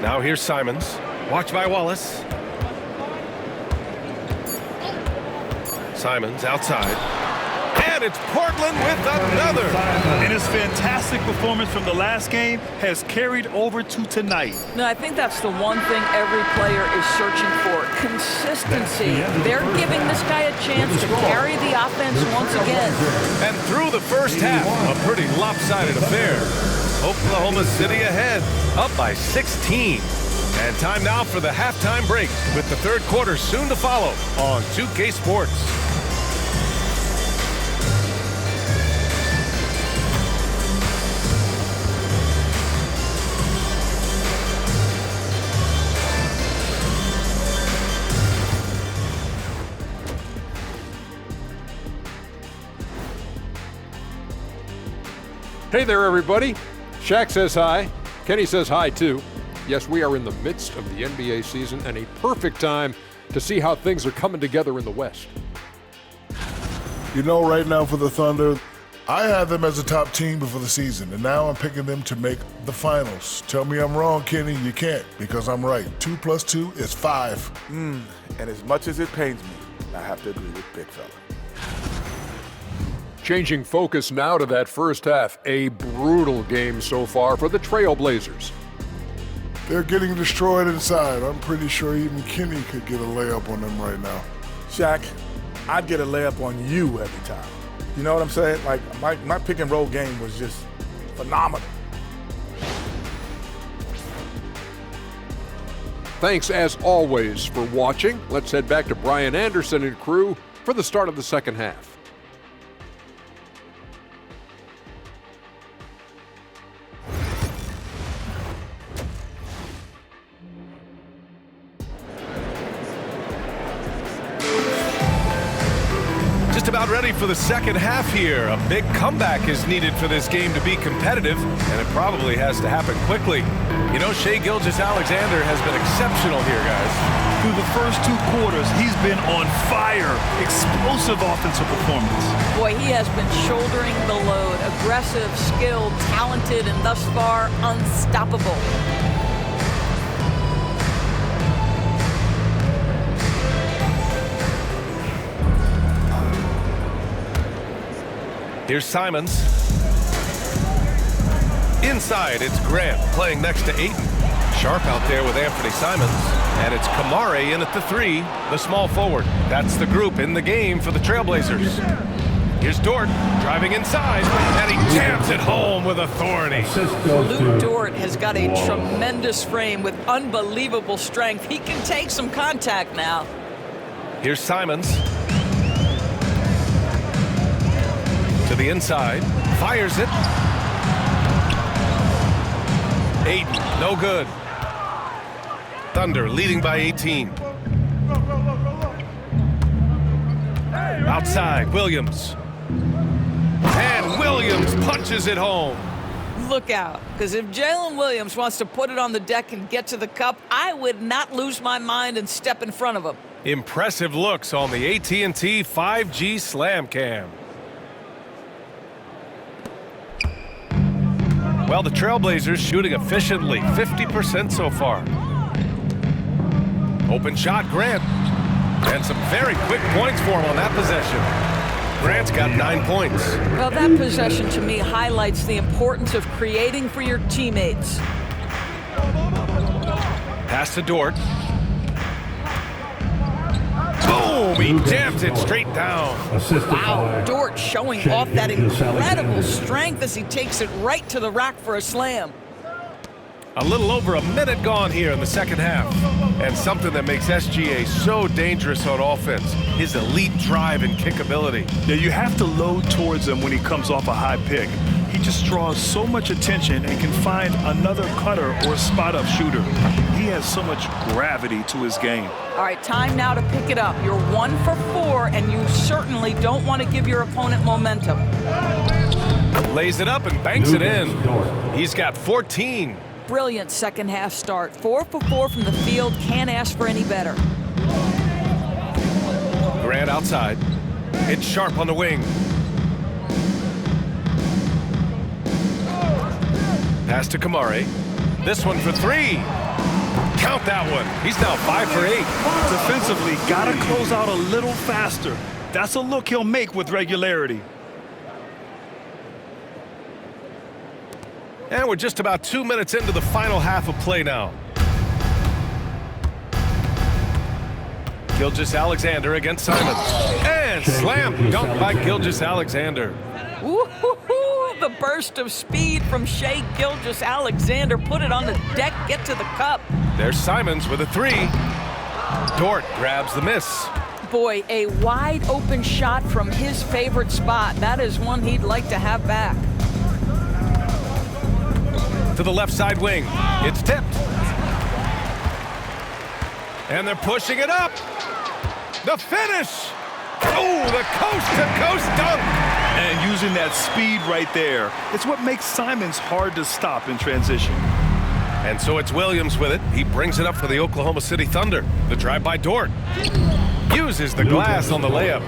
Now here's Simons. Watched by Wallace. Simons outside. And it's Portland with another. And his fantastic performance from the last game has carried over to tonight. No, I think that's the one thing every player is searching for. Consistency. They're giving this guy a chance to carry the offense once again. And through the first half, a pretty lopsided affair. Oklahoma City ahead, up by 16. And time now for the halftime break, with the third quarter soon to follow on 2K Sports. Hey there, everybody. Shaq says hi. Kenny says hi, too. Yes, we are in the midst of the NBA season and a perfect time to see how things are coming together in the West. You know, right now for the Thunder, I had them as a top team before the season, and now I'm picking them to make the finals. Tell me I'm wrong, Kenny. You can't, because I'm right. 2 + 2 is 5. And as much as it pains me, I have to agree with Big Fella. Changing focus now to that first half. A brutal game so far for the Trailblazers. They're getting destroyed inside. I'm pretty sure even Kenny could get a layup on them right now. Shaq, I'd get a layup on you every time. You know what I'm saying? Like, my pick and roll game was just phenomenal. Thanks, as always, for watching. Let's head back to Brian Anderson and crew for the start of the second half. Just about ready for the second half here. A big comeback is needed for this game to be competitive, and it probably has to happen quickly. You know, Shai Gilgeous-Alexander has been exceptional here, guys. Through the first 2 quarters, he's been on fire. Explosive offensive performance. Boy, he has been shouldering the load. Aggressive, skilled, talented, and thus far, unstoppable. Here's Simons. Inside, it's Grant playing next to Ayton. Sharp out there with Anthony Simons. And it's Kamare in at the 3, the small forward. That's the group in the game for the Trailblazers. Here's Dort driving inside, and he jams it home with authority. Luke Dort has got a tremendous frame with unbelievable strength. He can take some contact now. Here's Simons. To the inside, fires it. Ayton, no good. Thunder leading by 18. Outside, Williams. And Williams punches it home. look out, because if Jalen Williams wants to put it on the deck and get to the cup, I would not lose my mind and step in front of him. Impressive looks on the AT&T 5G Slam Cam. Well, the Trailblazers shooting efficiently, 50% so far. Open shot, Grant. And some very quick points for him on that possession. Grant's got 9 points. Well, that possession to me highlights the importance of creating for your teammates. Pass to Dort. Boom! He jams it straight down. Wow, Dort showing off that incredible strength as he takes it right to the rack for a slam. A little over a minute gone here in the second half. And something that makes SGA so dangerous on offense, his elite drive and kickability. Yeah, you have to load towards him when he comes off a high pick. He just draws so much attention and can find another cutter or spot-up shooter. He has so much gravity to his game. All right, time now to pick it up. You're 1 for 4, and you certainly don't want to give your opponent momentum. Lays it up and banks it in. He's got 14. Brilliant second half start. 4 for 4 from the field. Can't ask for any better. Grant outside. It's Sharp on the wing. Pass to Kamari. This one for 3. Count that one. He's now 5 for 8. Defensively, gotta close out a little faster. That's a look he'll make with regularity. And we're just about 2 minutes into the final half of play now. Gilgeous-Alexander against Simons. And slam dunk by Gilgeous-Alexander. Woo-hoo-hoo, the burst of speed from Shai Gilgeous-Alexander. Put it on the deck, get to the cup. There's Simons with a 3. Dort grabs the miss. Boy, a wide open shot from his favorite spot. That is one he'd like to have back. To the left side wing. It's tipped. And they're pushing it up. The finish. Oh, the coast-to-coast dunk. And using that speed right there, it's what makes Simons hard to stop in transition. And so it's Williams with it. He brings it up for the Oklahoma City Thunder. The drive by Dort. Uses the glass on the layup.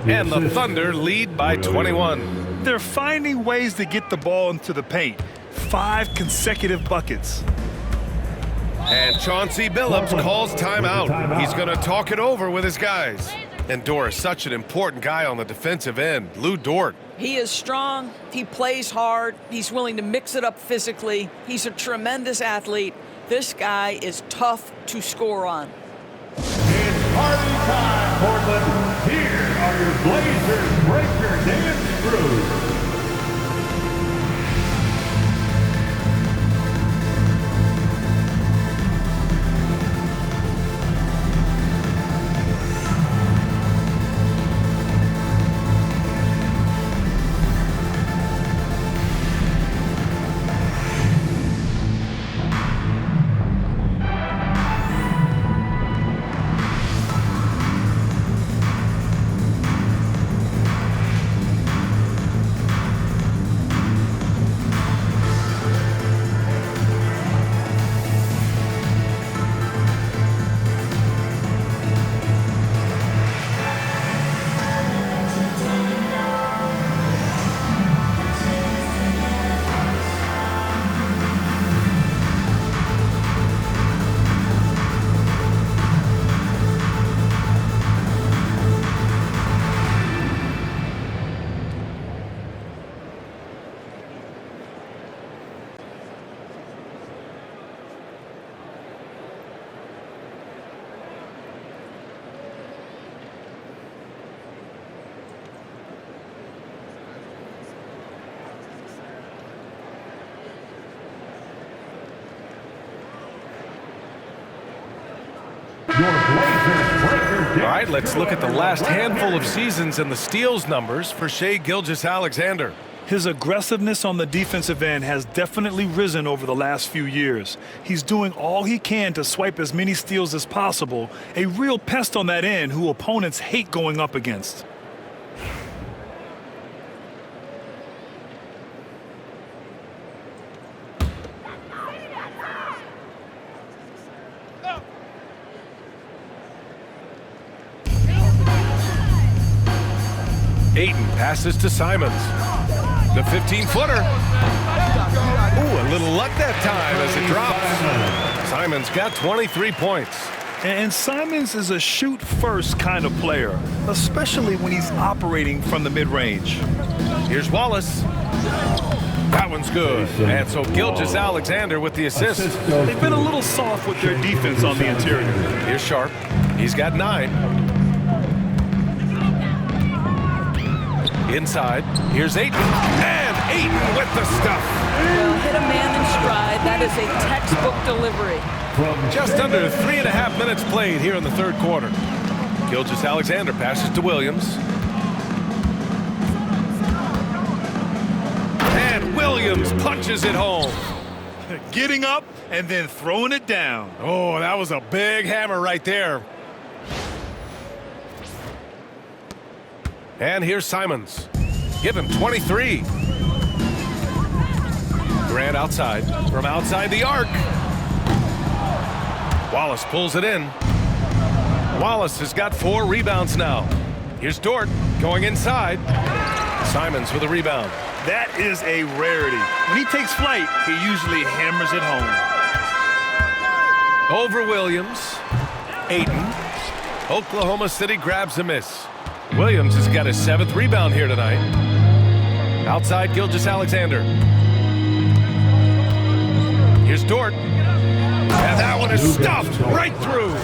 And the Thunder lead by 21. They're finding ways to get the ball into the paint. 5 consecutive buckets. And Chauncey Billups calls timeout. He's going to talk it over with his guys. And Dort is such an important guy on the defensive end. Lou Dort. He is strong. He plays hard. He's willing to mix it up physically. He's a tremendous athlete. This guy is tough to score on. It's party time, Portland. Here are your Blazers Breaker Dance Crew. All right, let's look at the last handful of seasons and the steals numbers for Shai Gilgeous-Alexander. His aggressiveness on the defensive end has definitely risen over the last few years. He's doing all he can to swipe as many steals as possible, a real pest on that end who opponents hate going up against. Ayton passes to Simons. The 15-footer. Ooh, a little luck that time as it drops. Simons got 23 points. And Simons is a shoot-first kind of player, especially when he's operating from the mid-range. Here's Wallace. That one's good. And so Gilgeous-Alexander with the assist. They've been a little soft with their defense on the interior. Here's Sharp. He's got 9. Inside. Here's Ayton. And Ayton with the stuff. Well, hit a man in stride. That is a textbook delivery. Just under 3.5 minutes played here in the third quarter. Gilgeous-Alexander passes to Williams. And Williams punches it home. Getting up and then throwing it down. Oh, that was a big hammer right there. And here's Simons. Give him 23. Grant outside. From outside the arc. Wallace pulls it in. Wallace has got 4 rebounds now. Here's Dort going inside. Simons with a rebound. That is a rarity. When he takes flight, he usually hammers it home. Over Williams. Ayton. Oklahoma City grabs a miss. Williams has got his 7th rebound here tonight. Outside Gilgeous-Alexander. Here's Dort. And that one is stuffed right through.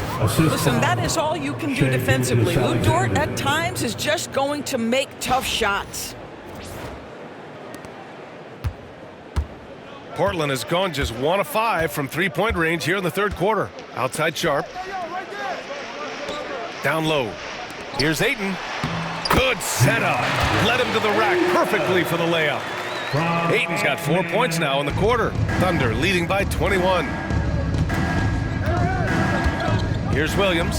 Listen, that is all you can do defensively. Lou Dort at times is just going to make tough shots. Portland has gone just 1 of 5 from 3-point range here in the third quarter. Outside Sharp. Down low. Here's Ayton. Good setup. Led him to the rack perfectly for the layup. Ayton's got 4 points now in the quarter. Thunder leading by 21. Here's Williams.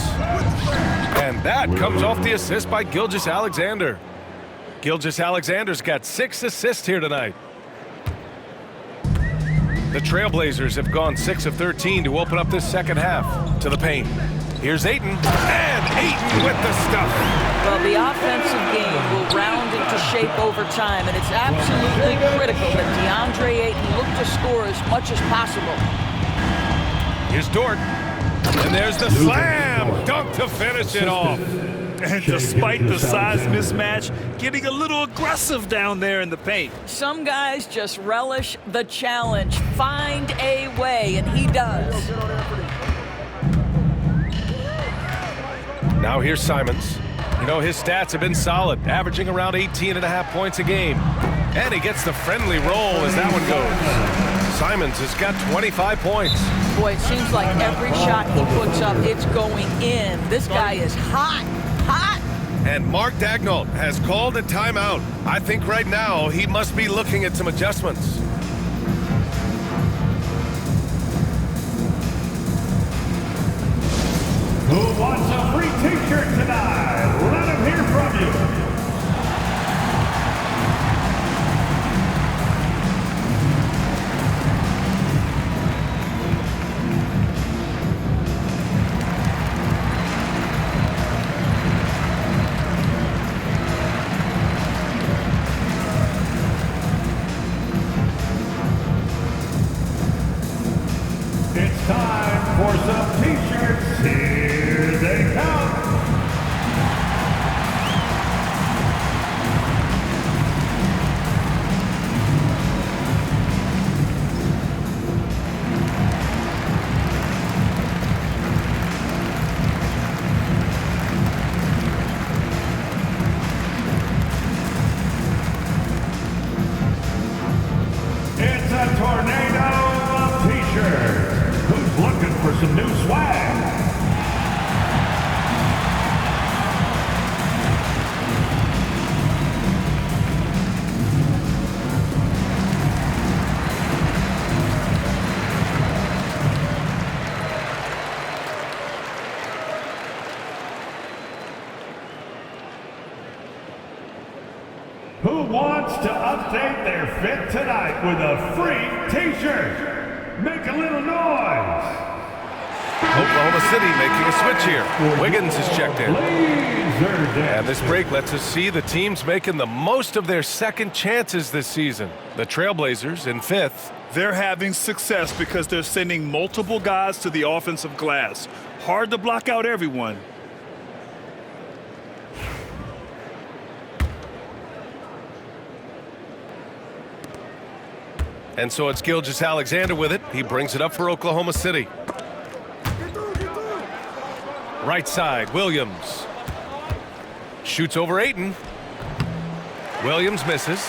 And that comes off the assist by Gilgeous-Alexander. Gilgeous-Alexander's got 6 assists here tonight. The Trailblazers have gone 6 of 13 to open up this second half. To the paint. Here's Ayton. And Ayton with the stuff. Well, the offensive game will round into shape over time, and it's absolutely critical that DeAndre Ayton look to score as much as possible. Here's Dort. And there's the slam dunk to finish it off. And despite the size mismatch, getting a little aggressive down there in the paint. Some guys just relish the challenge. Find a way, and he does. Now here's Simons. You know, his stats have been solid, averaging around 18.5 points a game. And he gets the friendly roll as that one goes. Simons has got 25 points. Boy, it seems like every shot he puts up, it's going in. This guy is hot, hot. And Mark Daigneault has called a timeout. I think right now he must be looking at some adjustments. Who wants a free t-shirt tonight? Let him hear from you. It's time for some t-shirts. Here they come. It's a tornado of t-shirts. Who's looking for some new swag? Who wants to update their fit tonight with a free t-shirt? Make a little noise. Oklahoma City making a switch here. Wiggins is checked in. And this break lets us see the teams making the most of their second chances this season. The Trailblazers in 5th. They're having success because they're sending multiple guys to the offensive glass. Hard to block out everyone. And so it's Gilgeous-Alexander with it. He brings it up for Oklahoma City. Right side, Williams. Shoots over Ayton. Williams misses.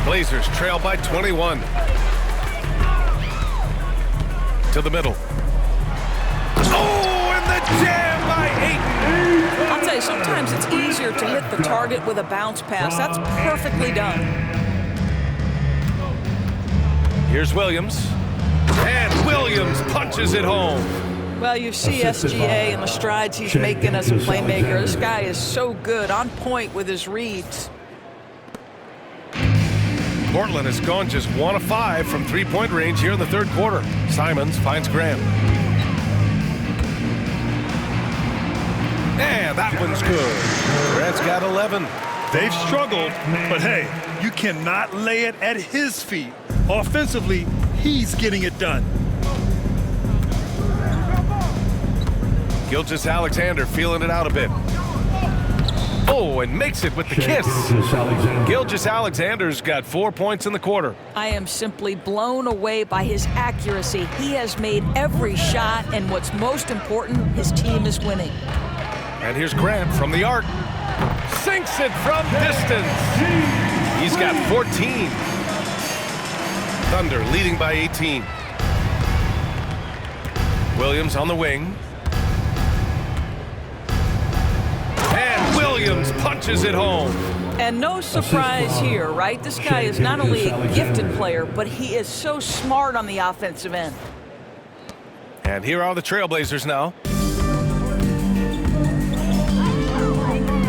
Blazers trail by 21. To the middle. Oh, and the jam by Ayton. I'll tell you, sometimes it's easier to hit the target with a bounce pass. That's perfectly done. Here's Williams. And Williams punches it home. Well, you see SGA and the strides he's making as a playmaker. This guy is so good, on point with his reads. Portland has gone just 1 of 5 from three-point range here in the third quarter. Simons finds Grant. And that one's good. Grant's got 11. They've struggled, but hey, you cannot lay it at his feet. Offensively, he's getting it done. Gilgeous-Alexander feeling it out a bit. Oh, and makes it with the kiss. Gilgeous-Alexander's got 4 points in the quarter. I am simply blown away by his accuracy. He has made every shot, and what's most important, his team is winning. And here's Grant from the arc. Sinks it from distance. He's got 14. Thunder leading by 18. Williams on the wing. And Williams punches it home. And no surprise here, right? This guy is not only a gifted player, but he is so smart on the offensive end. And here are the Trailblazers now.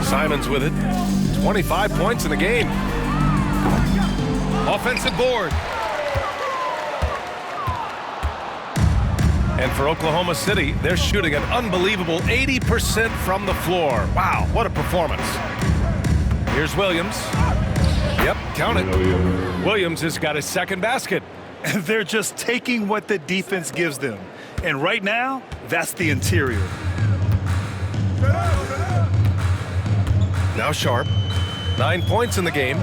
Simons with it. 25 points in the game. Offensive board. And for Oklahoma City, they're shooting an unbelievable 80% from the floor. Wow, what a performance. Here's Williams. Yep, count it. Williams has got his second basket. And they're just taking what the defense gives them. And right now, that's the interior. Now Sharp. 9 points in the game.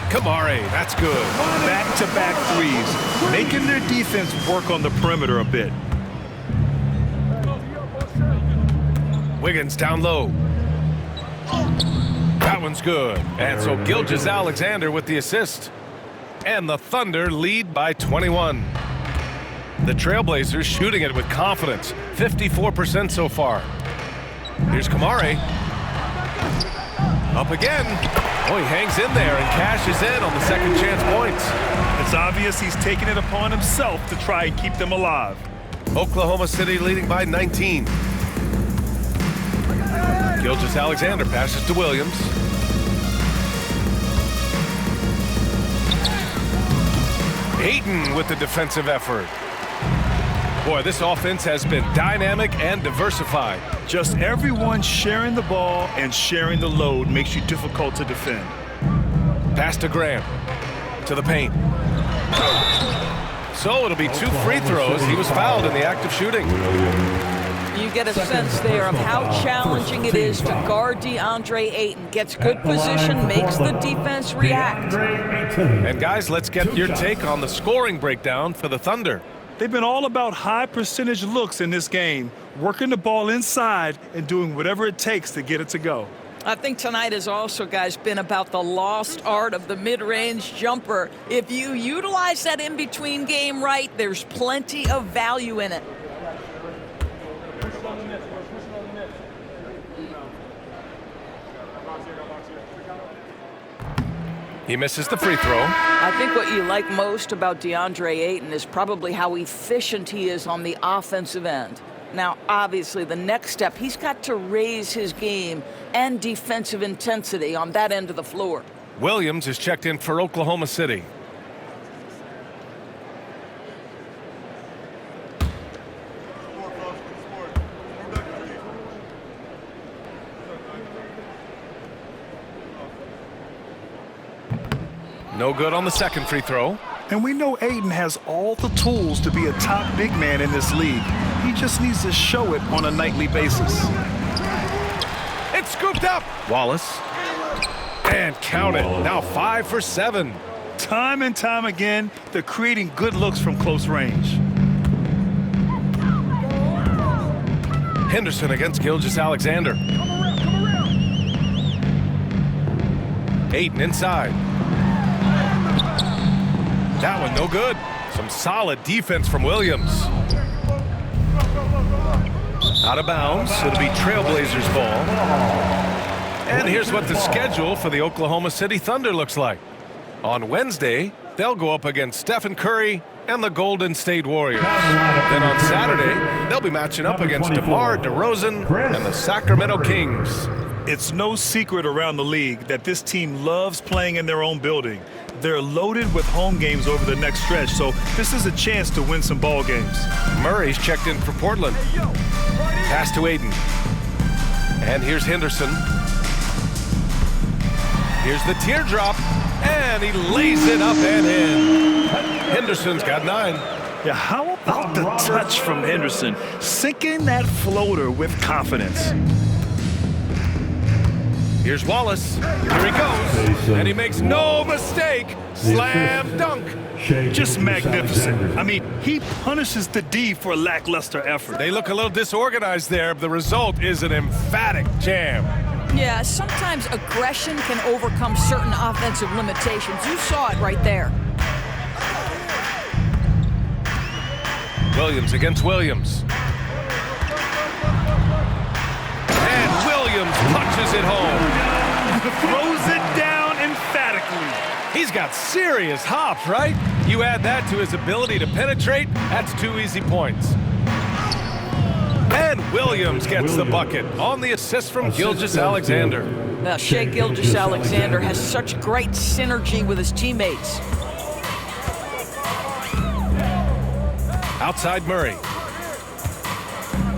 Kamari, that's good. Back-to-back threes, making their defense work on the perimeter a bit. Wiggins down low. That one's good. And so Gilgeous-Alexander with the assist. And the Thunder lead by 21. The Trailblazers shooting it with confidence. 54% so far. Here's Kamari. Up again. Oh, he hangs in there and cashes in on the second chance points. It's obvious he's taking it upon himself to try and keep them alive. Oklahoma City leading by 19. Gilgeous-Alexander passes to Williams. Ayton with the defensive effort. Boy, this offense has been dynamic and diversified. Just everyone sharing the ball and sharing the load makes you difficult to defend. Pass to Graham. To the paint. So it'll be 2 free throws. He was fouled in the act of shooting. You get a sense there of how challenging it is to guard DeAndre Ayton. Gets good position, makes the defense react. And guys, let's get your take on the scoring breakdown for the Thunder. They've been all about high percentage looks in this game, working the ball inside and doing whatever it takes to get it to go. I think tonight has also, guys, been about the lost art of the mid-range jumper. If you utilize that in-between game right, there's plenty of value in it. He misses the free throw. I think what you like most about DeAndre Ayton is probably how efficient he is on the offensive end. Now, obviously, the next step, he's got to raise his game and defensive intensity on that end of the floor. Williams is checked in for Oklahoma City. No good on the second free throw. And we know Aiden has all the tools to be a top big man in this league. He just needs to show it on a nightly basis. It's scooped up. Wallace. And count it. Now 5 for 7. Time and time again, they're creating good looks from close range. Henderson against Gilgeous-Alexander. Aiden inside. That one no good. Some solid defense from Williams. Out of bounds. It'll be Trailblazers ball. And here's what the schedule for the Oklahoma City Thunder looks like. On Wednesday, they'll go up against Stephen Curry and the Golden State Warriors. Then on Saturday, they'll be matching up against DeMar DeRozan and the Sacramento Kings. It's no secret around the league that this team loves playing in their own building. They're loaded with home games over the next stretch, so this is a chance to win some ball games. Murray's checked in for Portland. Pass to Aiden. And here's Henderson. Here's the teardrop, and he lays it up and in. Henderson's got 9. Yeah, how about the touch from Henderson? Sinking that floater with confidence. Here's Wallace. Here he goes. And he makes no mistake. Slam dunk. Just magnificent. I mean, he punishes the D for lackluster effort. They look a little disorganized there, but the result is an emphatic jam. Yeah, sometimes aggression can overcome certain offensive limitations. You saw it right there. Williams against Williams. And Williams punches it home. Throws it down emphatically. He's got serious hops, right? You add that to his ability to penetrate, that's 2 easy points. And Williams gets the bucket on the assist from Gilgeous-Alexander. Now, Shai Gilgeous-Alexander has such great synergy with his teammates. Outside Murray.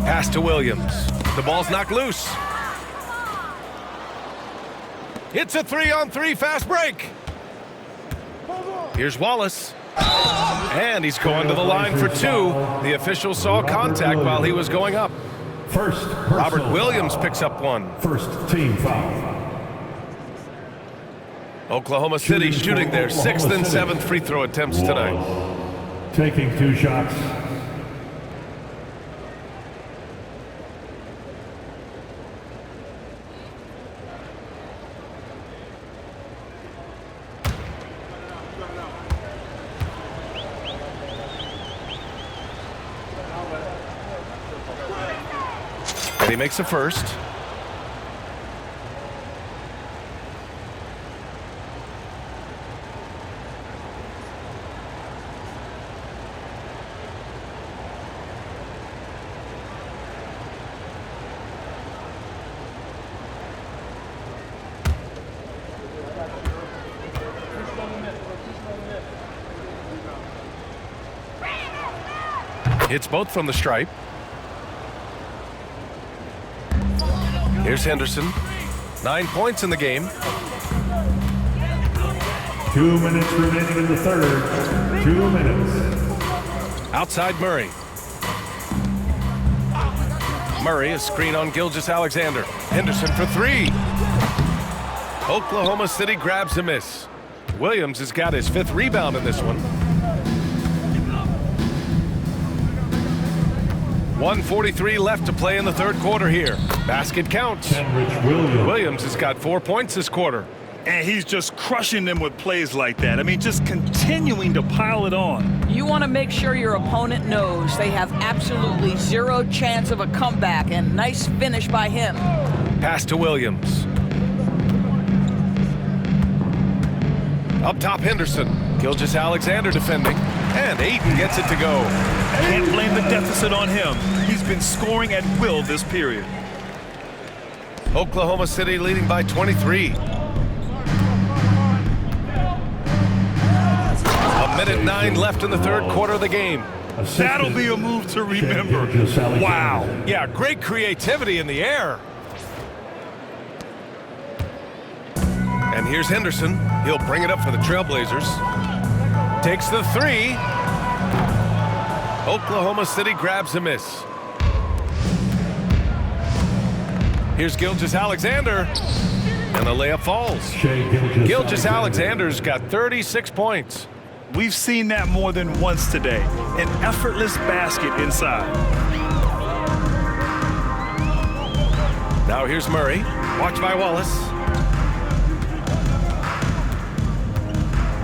Pass to Williams. The ball's knocked loose. It's a 3-on-3 fast break. Here's Wallace. And he's going to the line for 2. The official saw contact while he was going up. Robert Williams picks up 1. First team foul. Oklahoma City shooting their 6th and 7th free throw attempts tonight. Taking 2 shots. And he makes a first. Hits both from the stripe. Here's Henderson. 9 points in the game. 2 minutes remaining in the third. 2 minutes. Outside Murray. Murray, a screen on Gilgeous-Alexander. Henderson for 3. Oklahoma City grabs a miss. Williams has got his 5th rebound in this one. 1:43 left to play in the third quarter here. Basket counts. Williams has got 4 points this quarter. And he's just crushing them with plays like that. I mean, just continuing to pile it on. You want to make sure your opponent knows they have absolutely 0 chance of a comeback, and nice finish by him. Pass to Williams. Up top, Henderson. Gilgeous-Alexander defending. And Aiden gets it to go. Can't blame the deficit on him. He's been scoring at will this period. Oklahoma City leading by 23. A minute 9 left in the third quarter of the game. That'll be a move to remember. Wow. Yeah, great creativity in the air. And here's Henderson. He'll bring it up for the Trailblazers. Takes the three. Oklahoma City grabs a miss. Here's Gilgeous-Alexander. And the layup falls. Gilgeous-Alexander's got 36 points. We've seen that more than once today. An effortless basket inside. Now here's Murray. Watched by Wallace.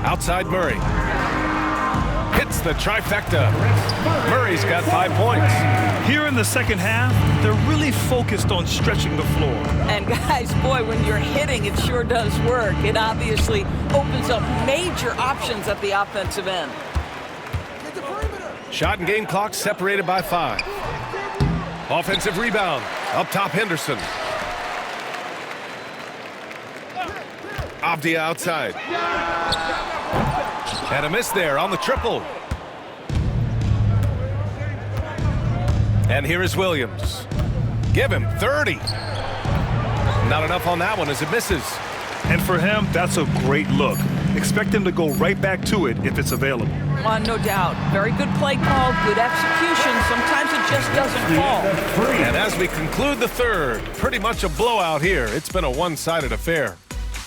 Outside Murray. Hits the trifecta. Murray's got 5 points. Here in the second half, they're really focused on stretching the floor. And guys, boy, when you're hitting, it sure does work. It obviously opens up major options at the offensive end. Shot and game clock separated by 5. Offensive rebound. Up top, Henderson. Avdia outside. And a miss there on the triple. And here is Williams. Give him 30. Not enough on that one as it misses. And for him, that's a great look. Expect him to go right back to it if it's available. No doubt. Very good play call, good execution. Sometimes it just doesn't fall. And as we conclude the third, pretty much a blowout here. It's been a one-sided affair.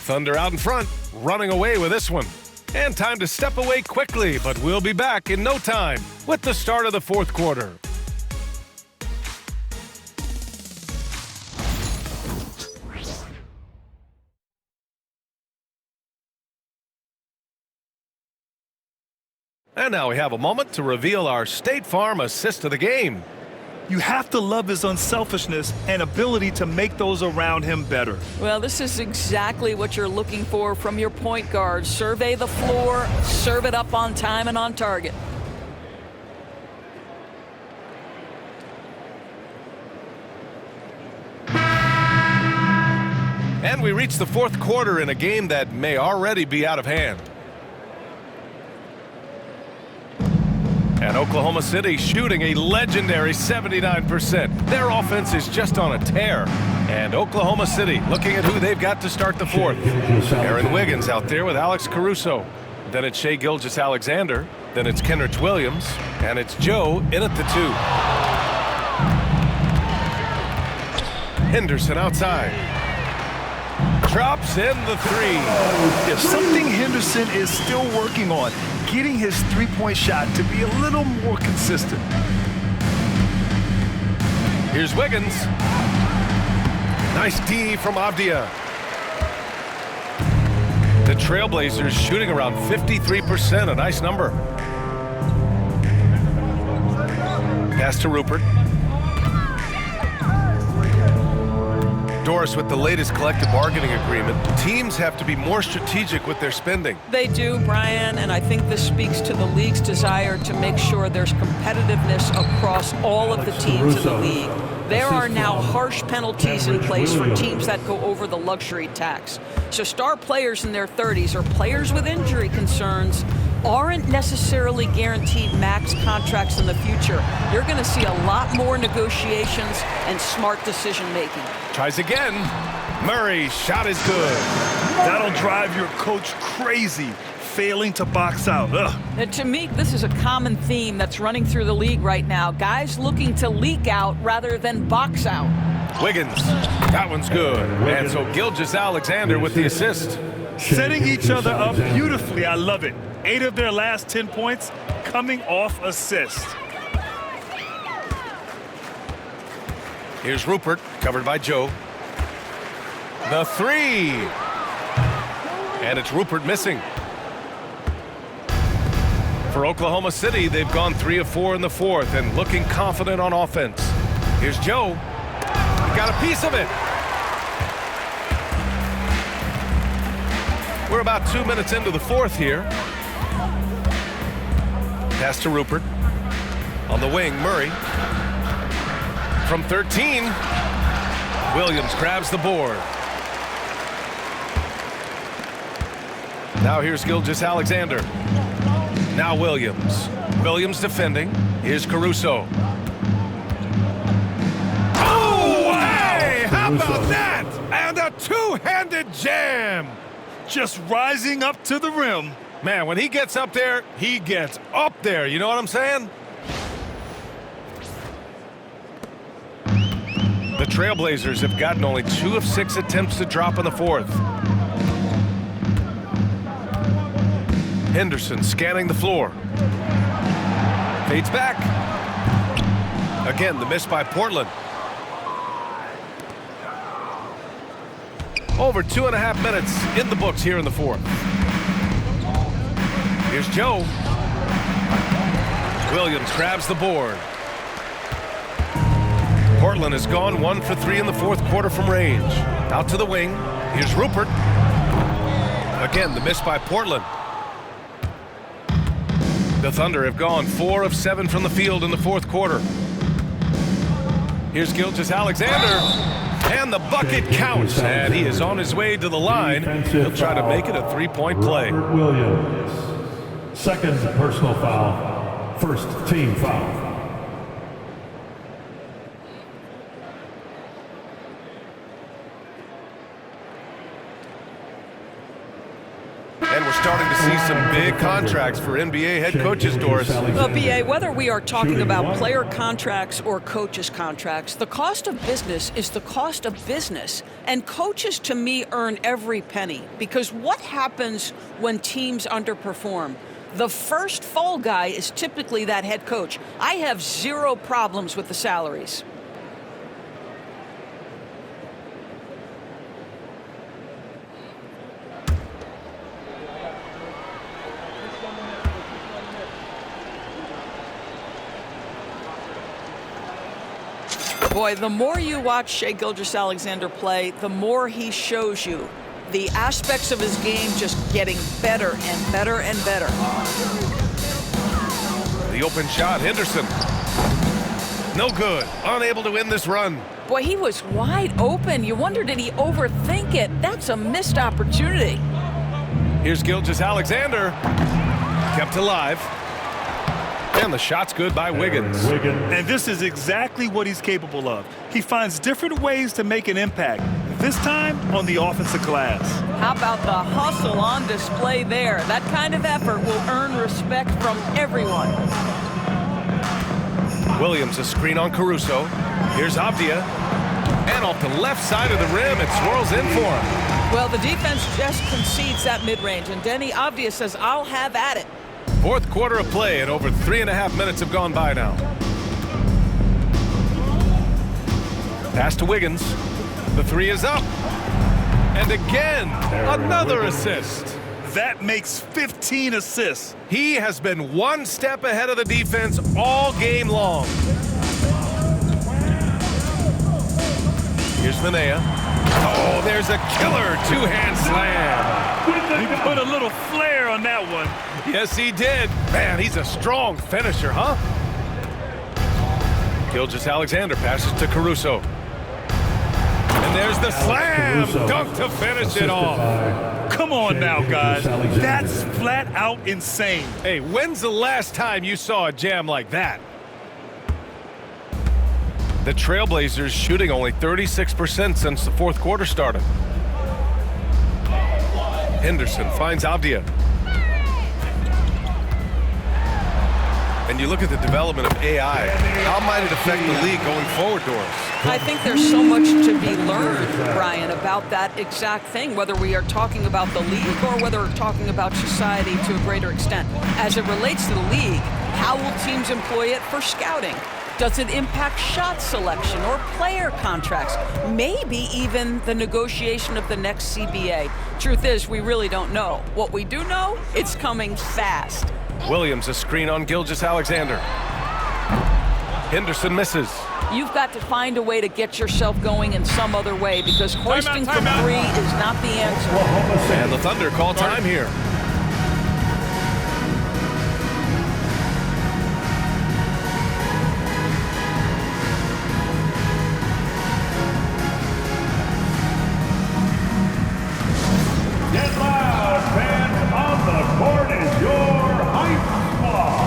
Thunder out in front, running away with this one. And time to step away quickly, but we'll be back in no time with the start of the fourth quarter. And now we have a moment to reveal our State Farm assist of the game. You have to love his unselfishness and ability to make those around him better. Well, this is exactly what you're looking for from your point guard. Survey the floor, serve it up on time and on target. And we reach the fourth quarter in a game that may already be out of hand. And Oklahoma City shooting a legendary 79%. Their offense is just on a tear. And Oklahoma City looking at who they've got to start the fourth. Aaron Wiggins out there with Alex Caruso. Then it's Shai Gilgeous-Alexander. Then it's Kenrich Williams. And it's Joe in at the 2. Henderson outside. Drops in the 3. If something Henderson is still working on, getting his three-point shot to be a little more consistent. Here's Wiggins. Nice D from Avdia. The Trailblazers shooting around 53%, a nice number. Pass to Rupert. Doris, with the latest collective bargaining agreement, teams have to be more strategic with their spending. They do, Brian, and I think this speaks to the league's desire to make sure there's competitiveness across all of the teams in the league. There are now harsh penalties in place for teams that go over the luxury tax. So star players in their 30s or players with injury concerns aren't necessarily guaranteed max contracts in the future. You're going to see a lot more negotiations and smart decision-making. Tries again. Murray, shot is good. That'll drive your coach crazy, failing to box out. And to me, this is a common theme that's running through the league right now. Guys looking to leak out rather than box out. Wiggins, that one's good. And so Gilgeous-Alexander with the assist. Setting each other up beautifully. I love it. 8 of their last 10 points coming off assist. Here's Rupert, covered by Joe. The 3. And it's Rupert missing. For Oklahoma City, they've gone 3 of 4 in the fourth and looking confident on offense. Here's Joe. Got a piece of it. We're about 2 minutes into the fourth here. Pass to Rupert. On the wing, Murray. From 13, Williams grabs the board. Now here's Gilgeous-Alexander. Now Williams. Williams defending. Here's Caruso. Oh, hey! How about that? And a two-handed jam. just rising up to the rim. Man, when he gets up there, he gets up there. You know what I'm saying? The Trailblazers have gotten only 2 of 6 attempts to drop in the fourth. Henderson scanning the floor. Fades back. Again, the miss by Portland. Over 2.5 minutes in the books here in the fourth. Here's Joe. Williams grabs the board. Portland has gone 1 for 3 in the fourth quarter from range. Out to the wing. Here's Rupert. Again, the miss by Portland. The Thunder have gone 4 of 7 from the field in the fourth quarter. Here's Gilgeous-Alexander. And the bucket counts. And he is on his way to the line. He'll try to make it a 3-point play. Williams. Second personal foul. First team foul. And we're starting to see some big contracts for NBA head coaches, Doris. Well, B.A., whether we are talking about player contracts or coaches' contracts, the cost of business is the cost of business. And coaches, to me, earn every penny. Because what happens when teams underperform? The first fall guy is typically that head coach. I have 0 problems with the salaries. Boy, the more you watch Shai Gilgeous-Alexander play, the more he shows you the aspects of his game just getting better and better and better. The open shot, Henderson. No good. Unable to win this run. Boy, he was wide open. You wonder, did he overthink it? That's a missed opportunity. Here's Gilgeous-Alexander. Kept alive. And the shot's good by Wiggins. And this is exactly what he's capable of. He finds different ways to make an impact, this time on the offensive glass. How about the hustle on display there? That kind of effort will earn respect from everyone. Williams, a screen on Caruso. Here's Avdia. And off the left side of the rim, it swirls in for him. Well, the defense just concedes that mid-range, and Denny Avdia says, I'll have at it. Fourth quarter of play, and over 3.5 minutes have gone by now. Pass to Wiggins. The 3 is up. And again, another assist. That makes 15 assists. He has been 1 step ahead of the defense all game long. Here's Minea. Oh, there's a killer 2-hand slam. He put a little flair on that one. Yes, he did. Man, he's a strong finisher, huh? Gilgeous-Alexander passes to Caruso. And there's the slam dunk to finish it off. Come on now, guys. That's flat out insane. Hey, when's the last time you saw a jam like that? The Trailblazers shooting only 36% since the fourth quarter started. Henderson finds Avdia. And you look at the development of AI. How might it affect the league going forward, Doris? I think there's so much to be learned, Brian, about that exact thing, whether we are talking about the league or whether we're talking about society to a greater extent. As it relates to the league, how will teams employ it for scouting? Does it impact shot selection or player contracts? Maybe even the negotiation of the next CBA. Truth is, we really don't know. What we do know, it's coming fast. Williams, a screen on Gilgeous-Alexander. Henderson misses. You've got to find a way to get yourself going in some other way because hoisting from 3 is not the answer. And the Thunder call time here. Get loud, fans. On the court is your hype squad.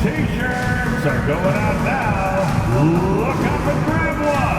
T-shirts are going out now. Look up and grab one.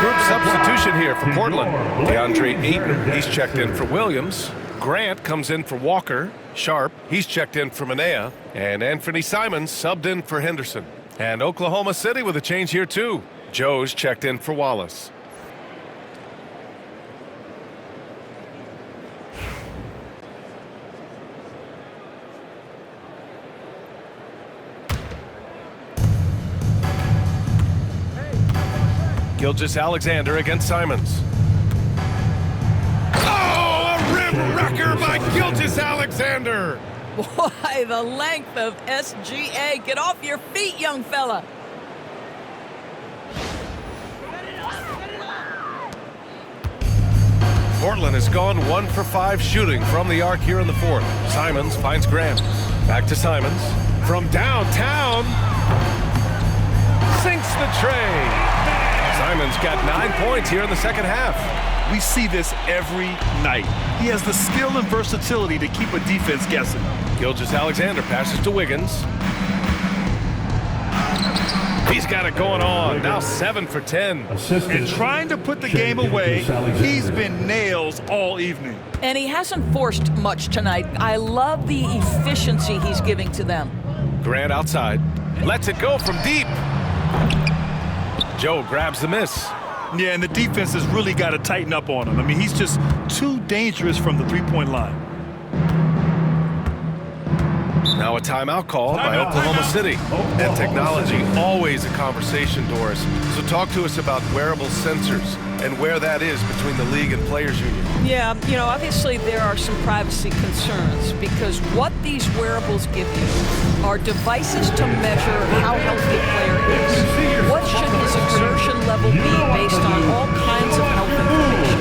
group substitution here for Portland. DeAndre Ayton, he's checked in for Williams. Grant comes in for Walker. Sharp, he's checked in for Manea. And Anthony Simons subbed in for Henderson. And Oklahoma City with a change here too. Joe's checked in for Wallace. Gilgeous-Alexander against Simons. Oh, a rim wrecker by Gilgeous-Alexander. Boy, the length of SGA. Get off your feet, young fella. Portland has gone 1 for 5 shooting from the arc here in the fourth. Simons finds Grant. Back to Simons. From downtown. Sinks the tray. Simons got 9 points here in the second half. We see this every night. He has the skill and versatility to keep a defense guessing. Gilgeous-Alexander passes to Wiggins. He's got it going on. Now 7 for 10. And trying to put the game away, he's been nails all evening. And he hasn't forced much tonight. I love the efficiency he's giving to them. Grant outside. Lets it go from deep. Joe grabs the miss. Yeah, and the defense has really got to tighten up on him. I mean, he's just too dangerous from the three-point line. Now a timeout called by Oklahoma City. And technology, always a conversation, Doris. So talk to us about wearable sensors and where that is between the league and players union. Yeah, you know, obviously there are some privacy concerns because what these wearables give you are devices to measure how healthy a player is. What should his exertion level be based on all kinds of health information?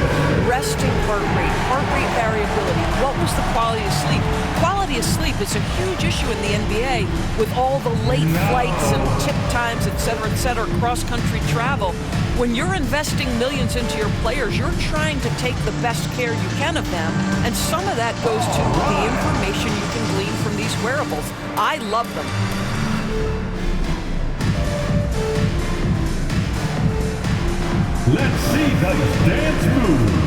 Resting heart rate variability. What was the quality of sleep? Quality of sleep is a huge issue in the NBA with all the late flights and tip times, et cetera, cross-country travel. When you're investing millions into your players, you're trying to take the best care you can of them, and some of that goes to the information you can glean from these wearables. I love them. Let's see those dance moves.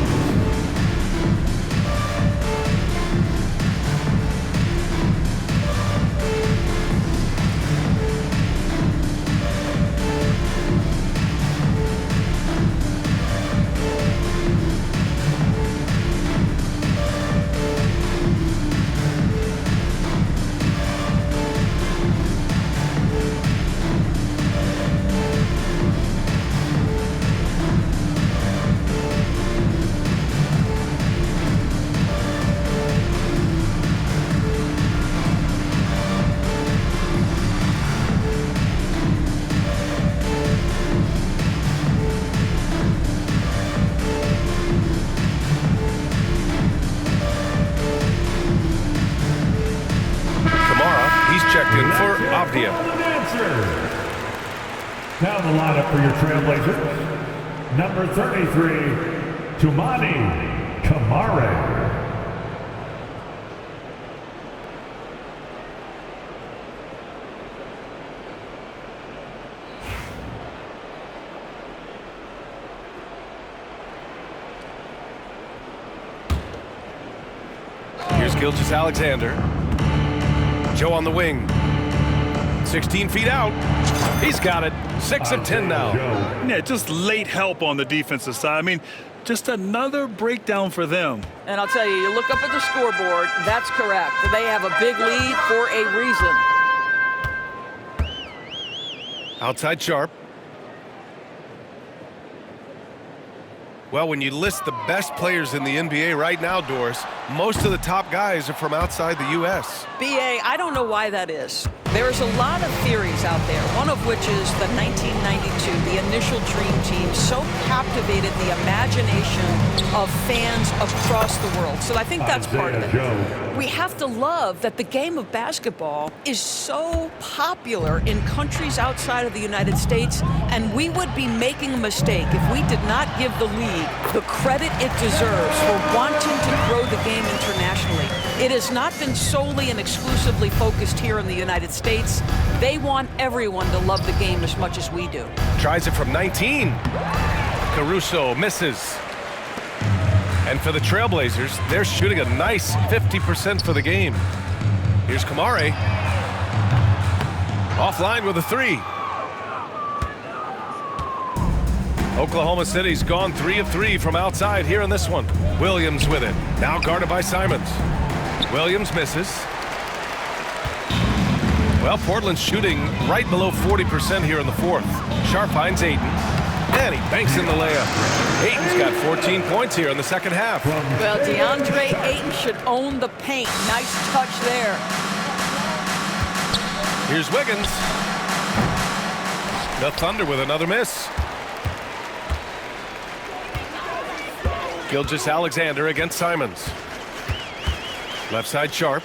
Down the lineup for your Trailblazers, number 33, Toumani Camara. Here's Gilgeous-Alexander. Joe on the wing. 16 feet out. He's got it. 6 of 10 now. Yeah, just late help on the defensive side. I mean, just another breakdown for them. And I'll tell you, you look up at the scoreboard, that's correct. They have a big lead for a reason. Outside Sharp. Well, when you list the best players in the NBA right now, Doris, most of the top guys are from outside the U.S. B.A., I don't know why that is. There's a lot of theories out there, one of which is the 1992, the initial Dream Team, so captivated the imagination of fans across the world. So I think that's part of it. We have to love that the game of basketball is so popular in countries outside of the United States, and we would be making a mistake if we did not give the league the credit it deserves for wanting to grow the game internationally. It has not been solely and exclusively focused here in the United States. They want everyone to love the game as much as we do. Tries it from 19. Caruso misses. And for the Trailblazers, they're shooting a nice 50% for the game. Here's Kamari. Offline with a 3. Oklahoma City's gone 3 of 3 from outside here in this one. Williams with it. Now guarded by Simons. Williams misses. Well, Portland's shooting right below 40% here in the fourth. Sharp finds Ayton. And he banks in the layup. Ayton's got 14 points here in the second half. Well, DeAndre Ayton should own the paint. Nice touch there. Here's Wiggins. The Thunder with another miss. Gilgeous-Alexander against Simons. Left side Sharp.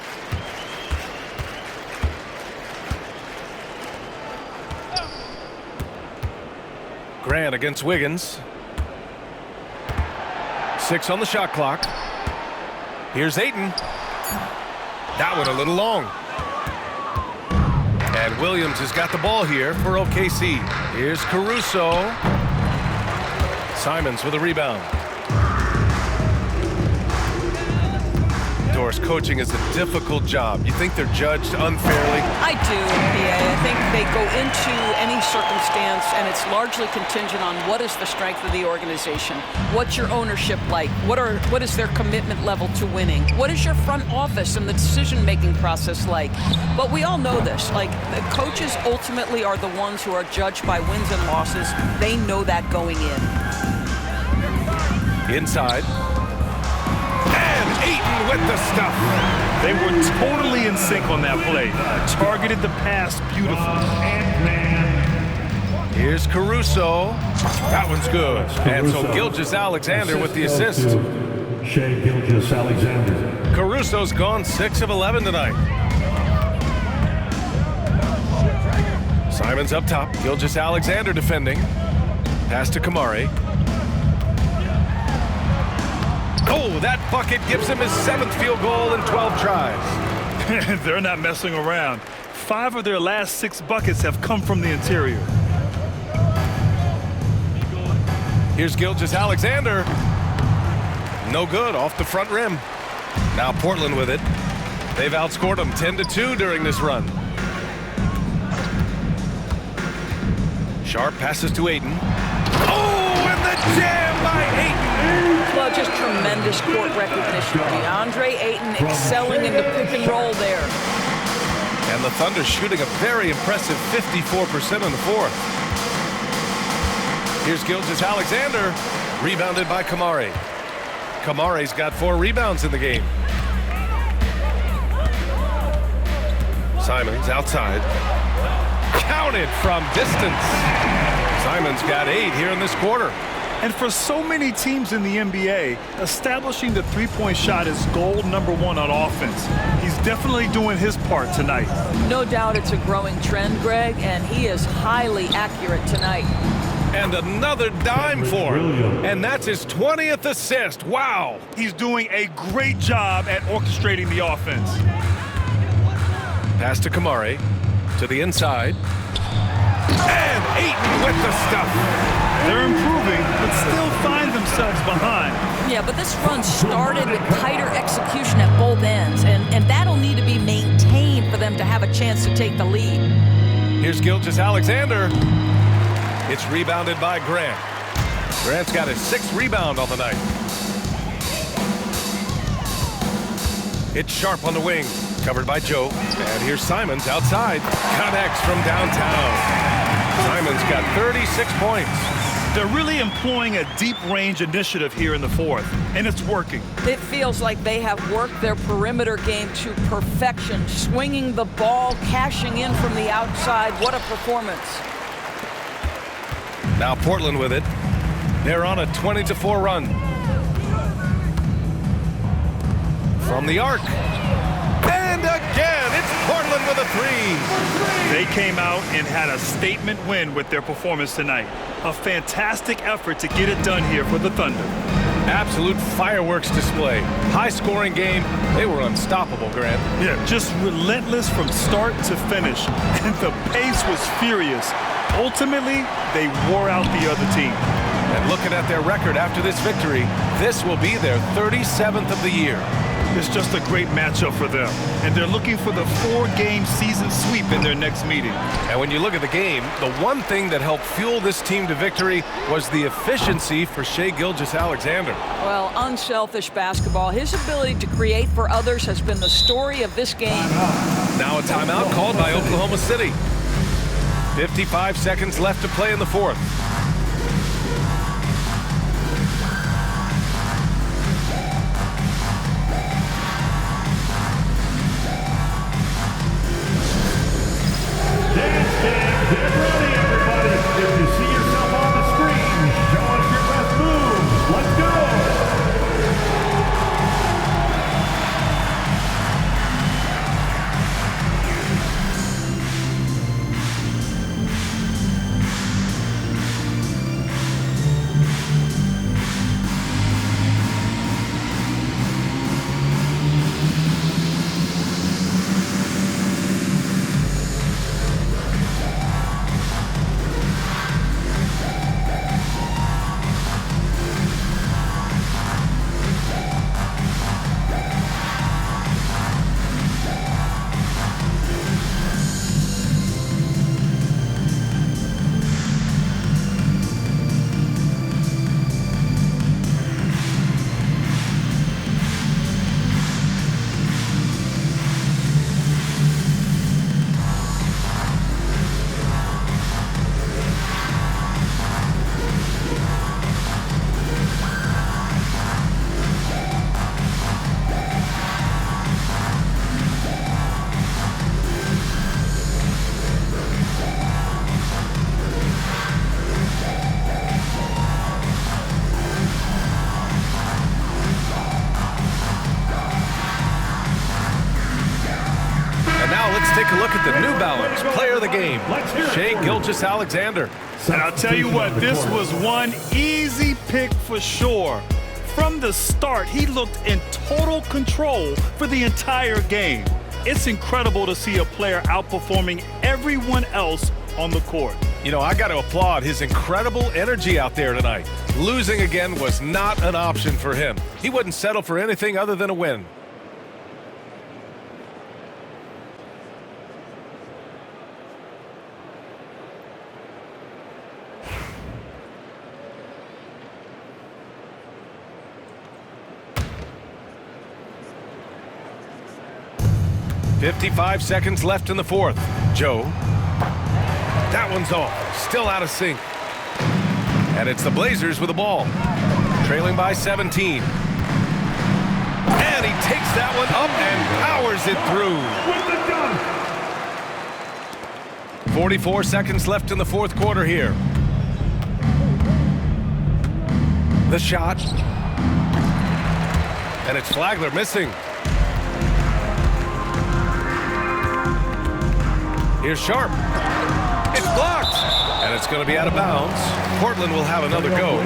Grant against Wiggins. 6 on the shot clock. Here's Ayton. That one a little long. And Williams has got the ball here for OKC. Here's Caruso. Simons with a rebound. Doris, coaching is a difficult job. You think they're judged unfairly? I do, I think they go into any circumstance, and it's largely contingent on what is the strength of the organization. What's your ownership like? What is their commitment level to winning? What is your front office and the decision-making process like? But we all know this. Like, the coaches ultimately are the ones who are judged by wins and losses. They know that going in. Inside. Ayton with the stuff. They were totally in sync on that play. Targeted the pass beautifully. Here's Caruso. That one's good. And so Gilgeous-Alexander with the assist. Shai Gilgeous-Alexander. Caruso's gone 6 of 11 tonight. Simons up top. Gilgeous-Alexander defending. Pass to Kamari. Oh, that bucket gives him his 7th field goal in 12 tries. They're not messing around. 5 of their last 6 buckets have come from the interior. Here's Gilgeous-Alexander. No good, off the front rim. Now Portland with it. They've outscored them 10-2 during this run. Sharp passes to Ayton. Oh, and the jam by Ayton. Well, just tremendous court recognition. DeAndre Ayton excelling in the pick and roll there. And the Thunder shooting a very impressive 54% in the fourth. Here's Gilgeous-Alexander, rebounded by Kamari. Kamari's got 4 rebounds in the game. Simons outside. Counted from distance. Simons got 8 here in this quarter. And for so many teams in the NBA, establishing the three-point shot is goal number 1 on offense. He's definitely doing his part tonight. No doubt it's a growing trend, Greg, and he is highly accurate tonight. And another dime for him. And that's his 20th assist. Wow. He's doing a great job at orchestrating the offense. Pass to Kamari. To the inside. And Ayton with the stuff. They're improving, but still find themselves behind. Yeah, but this run started with tighter execution at both ends, and that'll need to be maintained for them to have a chance to take the lead. Here's Gilgeous-Alexander. It's rebounded by Grant. Grant's got his 6th rebound on the night. It's Sharp on the wing, covered by Joe. And here's Simons outside. Connects from downtown. Simons got 36 points. They're really employing a deep range initiative here in the fourth, and it's working. It feels like they have worked their perimeter game to perfection, swinging the ball, cashing in from the outside. What a performance. Now Portland with it. They're on a 20-4 run. From the arc. And again, it's Portland with a 3. They came out and had a statement win with their performance tonight. A fantastic effort to get it done here for the Thunder. Absolute fireworks display. High-scoring game. They were unstoppable, Grant. Yeah, just relentless from start to finish. And the pace was furious. Ultimately, they wore out the other team. And looking at their record after this victory, this will be their 37th of the year. It's just a great matchup for them, and they're looking for the 4-game season sweep in their next meeting. And when you look at the game, the one thing that helped fuel this team to victory was the efficiency for Shai Gilgeous-Alexander. Well, unselfish basketball. His ability to create for others has been the story of this game. Now a timeout called by Oklahoma City. 55 seconds left to play in the fourth. Take a look at the New Balance player of the game, Shai Gilgeous-Alexander. And I'll tell you what, this was one easy pick for sure. From the start, he looked in total control for the entire game. It's incredible to see a player outperforming everyone else on the court. You know, I got to applaud his incredible energy out there tonight. Losing again was not an option for him. He wouldn't settle for anything other than a win. .55 seconds left in the fourth. Joe. That one's off. Still out of sync. And it's the Blazers with the ball. Trailing by 17. And he takes that one up and powers it through. 44 seconds left in the fourth quarter here. The shot. And it's Flagler missing. Here's Sharp. It's blocked. And it's going to be out of bounds. Portland will have another go.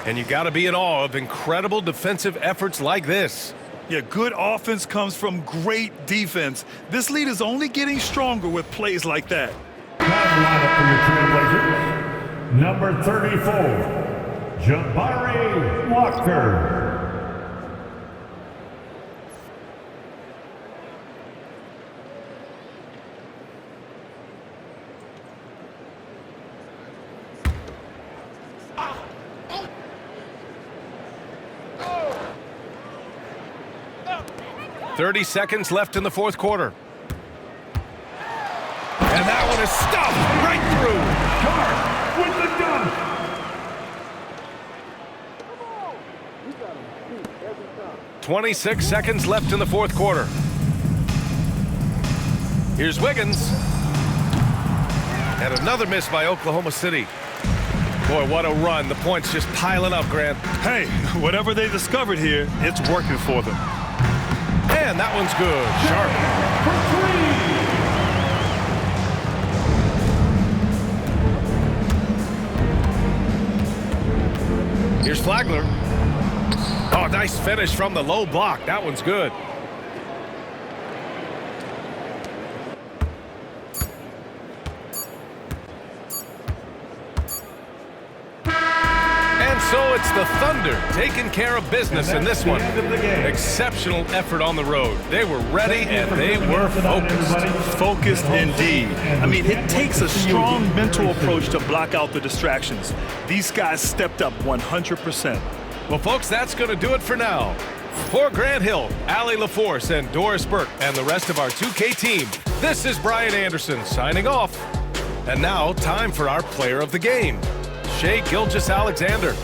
And you got to be in awe of incredible defensive efforts like this. Yeah, good offense comes from great defense. This lead is only getting stronger with plays like that. Lineup for your Trailblazers. Number 34, Jabari Walker. .30 seconds left in the fourth quarter. And that one is stuffed right through. 26 seconds left in the fourth quarter. Here's Wiggins. And another miss by Oklahoma City. Boy, what a run. The points just piling up, Grant. Hey, whatever they discovered here, it's working for them. And that one's good. Sharp. Here's Flagler. Oh, nice finish from the low block. That one's good. it's the Thunder taking care of business in this one. Exceptional effort on the road. They were ready and they were focused. Focused indeed. I mean, it takes a strong mental approach to block out the distractions. These guys stepped up 100%. Well, folks, that's going to do it for now. For Grant Hill, Allie LaForce, and Doris Burke, and the rest of our 2K team, this is Brian Anderson signing off. And now, time for our player of the game, Shai Gilgeous-Alexander.